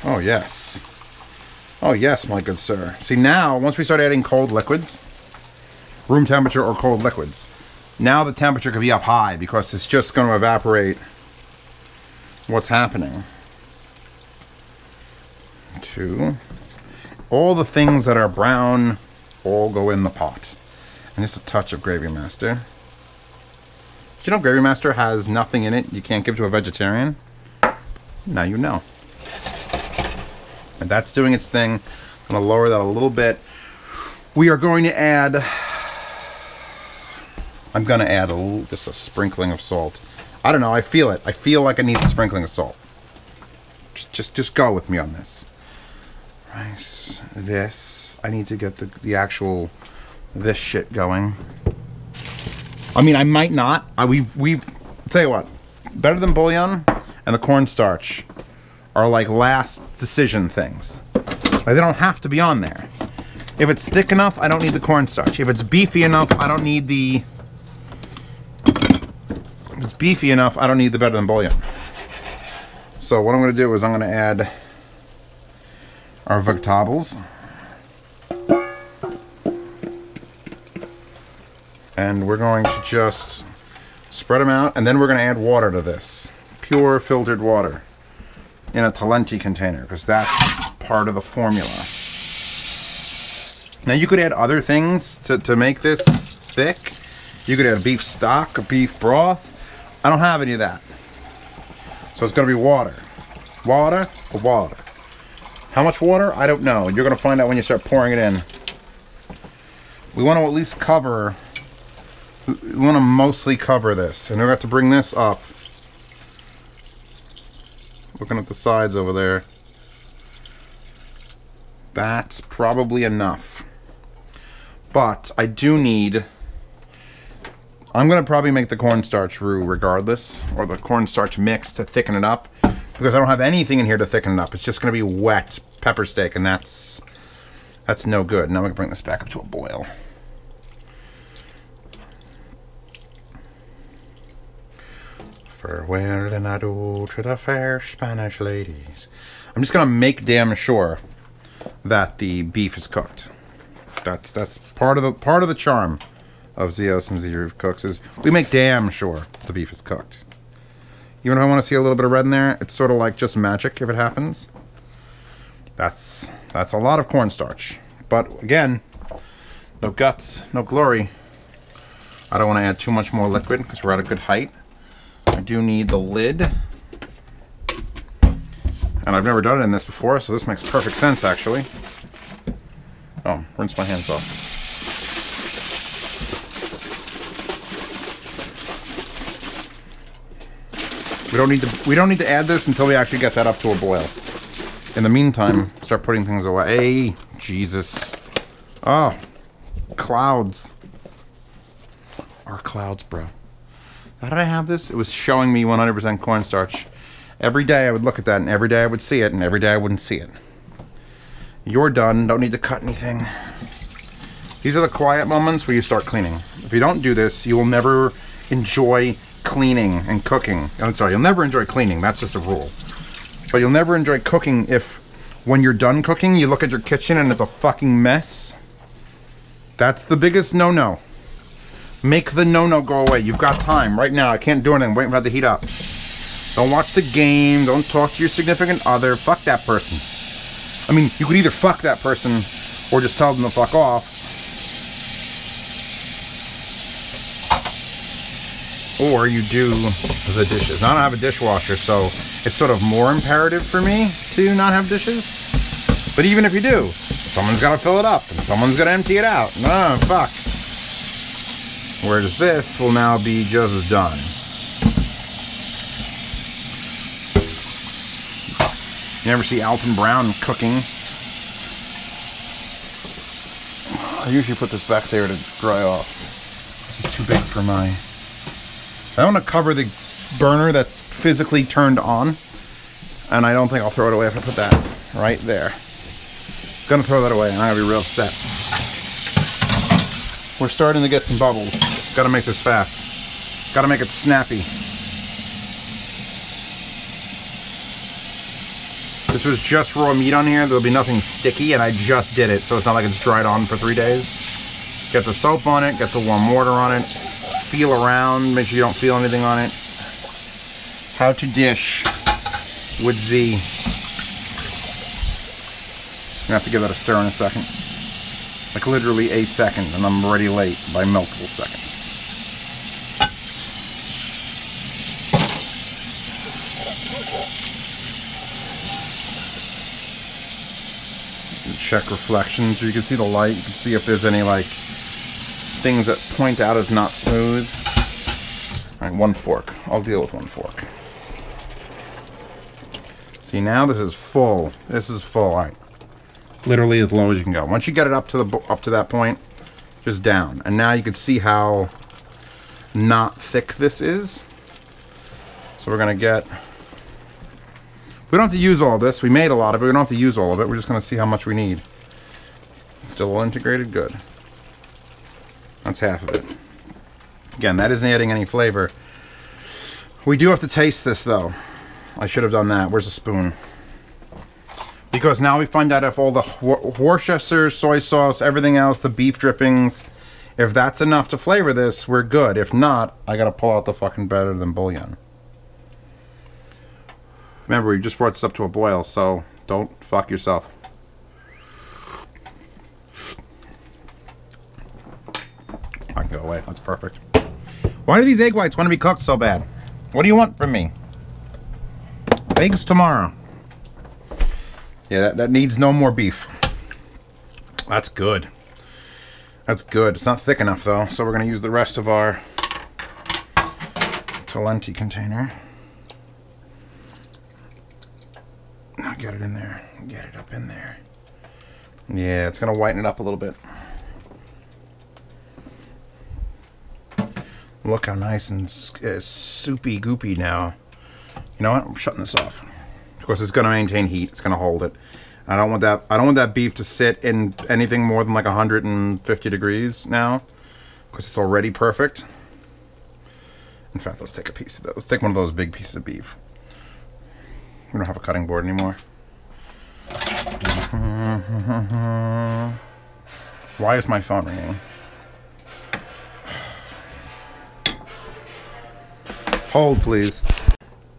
Oh, yes. Oh, yes, my good sir. See, now, once we start adding cold liquids, room temperature or cold liquids, now the temperature could be up high because it's just going to evaporate what's happening. 2. All the things that are brown all go in the pot. And just a touch of Gravy Master. Did you know Gravy Master has nothing in it you can't give to a vegetarian? Now you know. And that's doing its thing. I'm going to lower that a little bit. We are going to add... I'm going to add just a sprinkling of salt. I don't know, I feel it. I feel like it needs a sprinkling of salt. Just go with me on this. Rice, this. I need to get the actual... this shit going. I mean, I might not. We tell you what, better than bouillon and the cornstarch. are like last decision things. Like, they don't have to be on there. If it's thick enough, I don't need the cornstarch. If it's beefy enough, I don't need the... If it's beefy enough, I don't need the Better Than Bouillon. So what I'm going to do is I'm going to add our vegetables. And we're going to just spread them out, and then we're going to add water to this. Pure filtered water in a Talenti container, because that's part of the formula. Now you could add other things to make this thick. You could add a beef stock, a beef broth. I don't have any of that. So it's going to be water. Water or water. How much water? I don't know. You're going to find out when you start pouring it in. We want to at least cover... We want to mostly cover this. And we're going to have to bring this up. Looking at the sides over there. That's probably enough. But I do need... I'm going to probably make the cornstarch roux regardless. Or the cornstarch mix to thicken it up. Because I don't have anything in here to thicken it up. It's just going to be wet pepper steak. And that's no good. Now we can bring this back up to a boil. Farewell and adieu to the fair Spanish ladies. I'm just going to make damn sure that the beef is cooked. That's part of the charm of Zeos and Z Cooks is we make damn sure the beef is cooked. Even if I want to see a little bit of red in there, it's sort of like just magic if it happens. That's a lot of cornstarch. But again, no guts, no glory. I don't want to add too much more liquid because we're at a good height. I do need the lid. And I've never done it in this before, so this makes perfect sense actually. Oh, rinse my hands off. We don't need to add this until we actually get that up to a boil. In the meantime, start putting things away. Hey, Jesus. Oh, clouds. Our clouds, bro. How did I have this? It was showing me 100% cornstarch. Every day I would look at that, and every day I would see it, and every day I wouldn't see it. You're done. Don't need to cut anything. These are the quiet moments where you start cleaning. If you don't do this, you will never enjoy cleaning and cooking. I'm sorry, you'll never enjoy cleaning. That's just a rule. But you'll never enjoy cooking if, when you're done cooking, you look at your kitchen and it's a fucking mess. That's the biggest no-no. Make the no-no go away. You've got time right now. I can't do anything. I'm waiting for that to heat up. Don't watch the game. Don't talk to your significant other. Fuck that person. I mean, you could either fuck that person or just tell them to fuck off. Or you do the dishes. Now I don't have a dishwasher, so it's sort of more imperative for me to not have dishes. But even if you do, someone's got to fill it up and someone's got to empty it out. Oh, fuck. Whereas this will now be just as done. You never see Alton Brown cooking. I usually put this back there to dry off. This is too big for my... I want to cover the burner that's physically turned on. And I don't think I'll throw it away if I put that right there. Gonna throw that away and I'm gonna be real upset. We're starting to get some bubbles. Gotta make this fast. Gotta make it snappy. This was just raw meat on here. There'll be nothing sticky, and I just did it, so it's not like it's dried on for 3 days. Get the soap on it, get the warm water on it, feel around, make sure you don't feel anything on it. How to dish with Z. I'm gonna have to give that a stir in a second. Like literally a second, and I'm already late by multiple seconds. Check reflections, so you can see the light. You can see if there's any like things that point out as not smooth. All right, 1 fork. I'll deal with 1 fork. See, now this is full. This is full. All right, literally as low as you can go. Once you get it up to that point, just down. And now you can see how not thick this is. So we're gonna get. We We don't have to use all of this. We made a lot of it. We don't have to use all of it. We're just going to see how much we need. Still all integrated? Good. That's half of it. Again, that isn't adding any flavor. We do have to taste this, though. I should have done that. Where's the spoon? Because now we find out if all the Worcestershire, soy sauce, everything else, the beef drippings, if that's enough to flavor this, we're good. If not, I gotta pull out the fucking better than bouillon. Remember, we just brought this up to a boil, so don't fuck yourself. I can go away. That's perfect. Why do these egg whites want to be cooked so bad? What do you want from me? Eggs tomorrow. Yeah, that needs no more beef. That's good. That's good. It's not thick enough, though, so we're going to use the rest of our Talenti container. Now get it in there. Get it up in there. Yeah, it's going to whiten it up a little bit. Look how nice and soupy goopy now. You know what? I'm shutting this off. Of course, it's going to maintain heat. It's going to hold it. I don't want that. I don't want that beef to sit in anything more than like 150 degrees now, because it's already perfect. In fact, let's take a piece of that. Let's take one of those big pieces of beef. We don't have a cutting board anymore. Why is my phone ringing? Hold, please.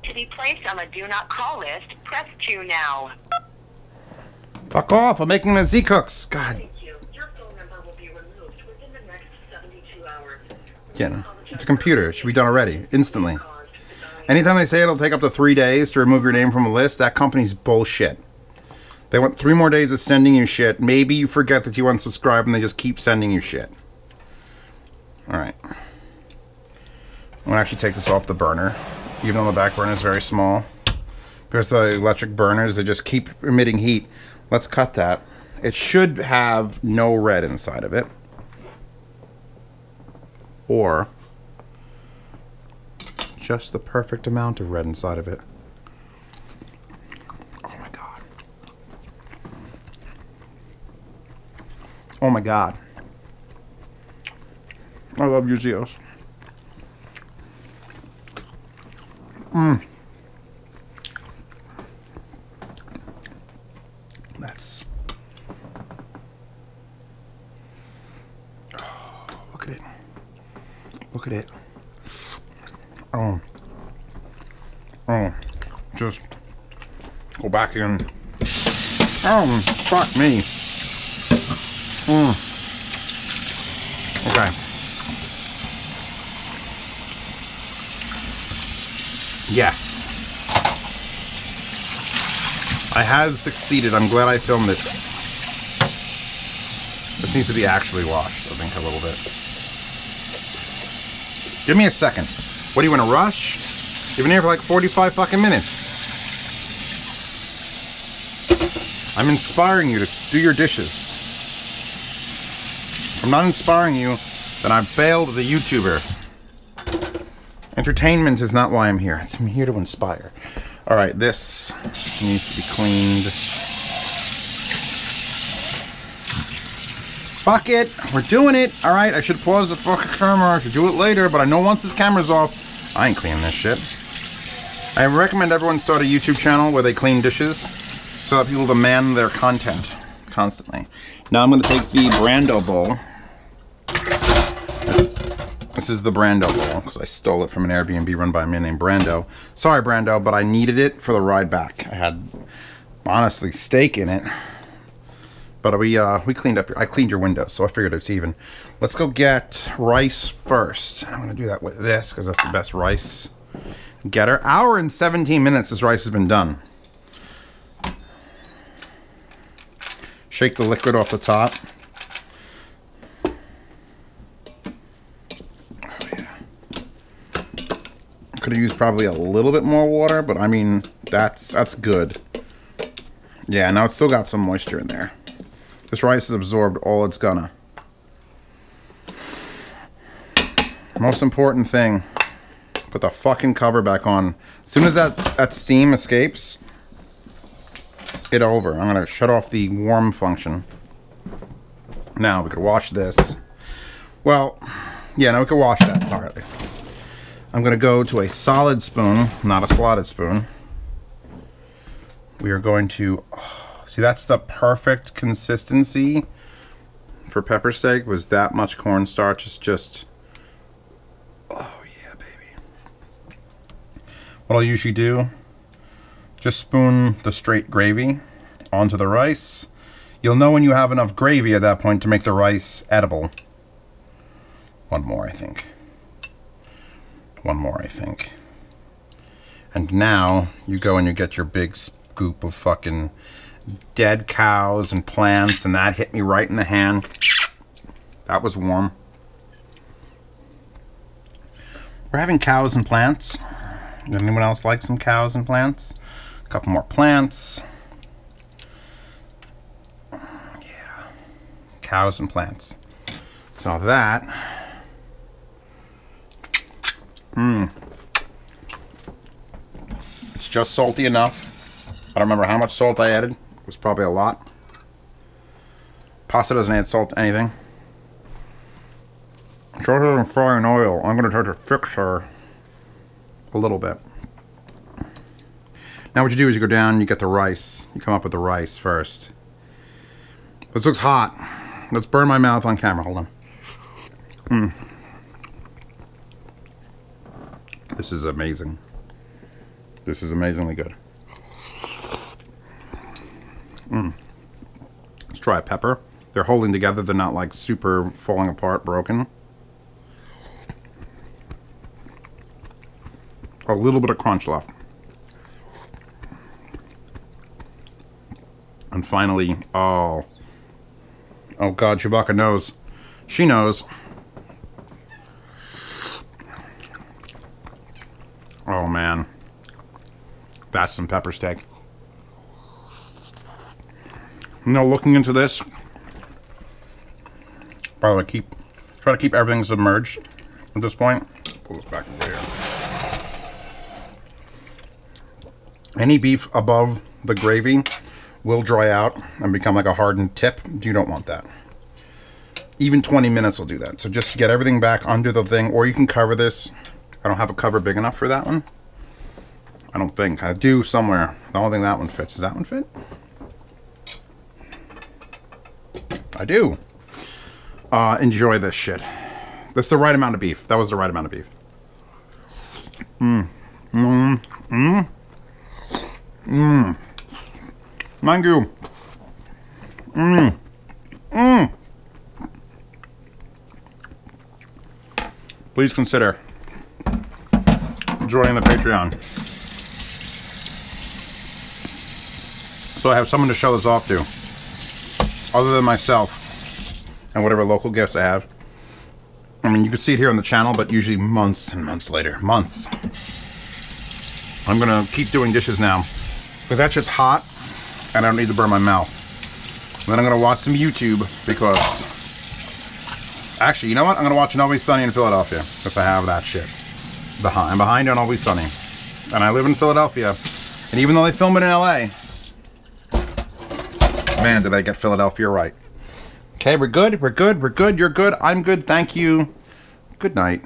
To be placed on a do not call list, press 2 now. Fuck off, I'm making the Z-Cooks. God. Thank you. Your phone number will be removed within the next 72 hours. Yeah, it's a computer. It should be done already, instantly. Anytime they say it'll take up to 3 days to remove your name from a list, that company's bullshit. They want 3 more days of sending you shit. Maybe you forget that you unsubscribe and they just keep sending you shit. Alright. I'm gonna actually take this off the burner, even though the back burner is very small. Because the electric burners, they just keep emitting heat. Let's cut that. It should have no red inside of it. Or just the perfect amount of red inside of it. Oh my god. Oh my god. I love your Zeos. That's... Oh, look at it. Look at it. Oh. Oh. Just go back in. Oh, fuck me. Okay. Yes. I have succeeded. I'm glad I filmed it. This needs to be actually washed, I think, a little bit. Give me a second. What do you want to rush? You've been here for like 45 fucking minutes. I'm inspiring you to do your dishes. If I'm not inspiring you, then I've failed as a YouTuber. Entertainment is not why I'm here. I'm here to inspire. Alright, this needs to be cleaned. Fuck it. We're doing it. Alright, I should pause the fucking camera. I should do it later, but I know once this camera's off, I ain't cleaning this shit. I recommend everyone start a YouTube channel where they clean dishes so that people demand their content constantly. Now I'm going to take the Brando bowl. This is the Brando bowl, because I stole it from an Airbnb run by a man named Brando. Sorry, Brando, but I needed it for the ride back. I had, honestly, steak in it. But we cleaned up, I cleaned your windows, so I figured it's even. Let's go get rice first. I'm going to do that with this, because that's the best rice getter. Hour and 17 minutes this rice has been done. Shake the liquid off the top. Could have used probably a little bit more water, but I mean, that's good. Yeah, now it's still got some moisture in there. This rice has absorbed all it's gonna. Most important thing, put the fucking cover back on. As soon as that steam escapes, it over. I'm gonna shut off the warm function. Now we could wash this. Well, yeah, now we could wash that entirely. I'm gonna go to a solid spoon, not a slotted spoon. We are going to, see, that's the perfect consistency for pepper steak, was that much cornstarch. It's just, oh yeah, baby. What I'll usually do, just spoon the straight gravy onto the rice. You'll know when you have enough gravy at that point to make the rice edible. One more, I think. One more, I think. And now you go and you get your big scoop of fucking dead cows and plants, and that hit me right in the hand. That was warm. We're having cows and plants. Does anyone else like some cows and plants? A couple more plants. Yeah. Cows and plants. So that... It's just salty enough. I don't remember how much salt I added. It was probably a lot. Pasta doesn't add salt to anything. She doesn't fry in oil. I'm going to try to fix her a little bit. Now what you do is you go down and you get the rice. You come up with the rice first. This looks hot. Let's burn my mouth on camera. Hold on. This is amazing. This is amazingly good. Let's try a pepper. They're holding together. They're not like super falling apart, broken. A little bit of crunch left. And finally, oh God, Chewbacca knows. She knows. Oh man, that's some pepper steak. You know, looking into this, by the way, try to keep everything submerged at this point. Pull this back over here. Any beef above the gravy will dry out and become like a hardened tip. You don't want that. Even 20 minutes will do that. So just get everything back under the thing, or you can cover this. I don't have a cover big enough for that one. I don't think. I do somewhere. I don't think that one fits. Does that one fit? I do. Enjoy this shit. That's the right amount of beef. That was the right amount of beef. Thank you. Please consider joining the Patreon, so I have someone to show this off to, other than myself and whatever local guests I have. I mean, you can see it here on the channel, but usually months and months later. Months. I'm gonna keep doing dishes now, because that shit's hot and I don't need to burn my mouth. And then I'm gonna watch some YouTube, because actually, you know what? I'm gonna watch an Always Sunny in Philadelphia, because I have that shit. I'm behind on Always Sunny, and I live in Philadelphia, and even though they film it in LA, man, did I get Philadelphia right. Okay, we're good, we're good, we're good, you're good, I'm good, thank you. Good night.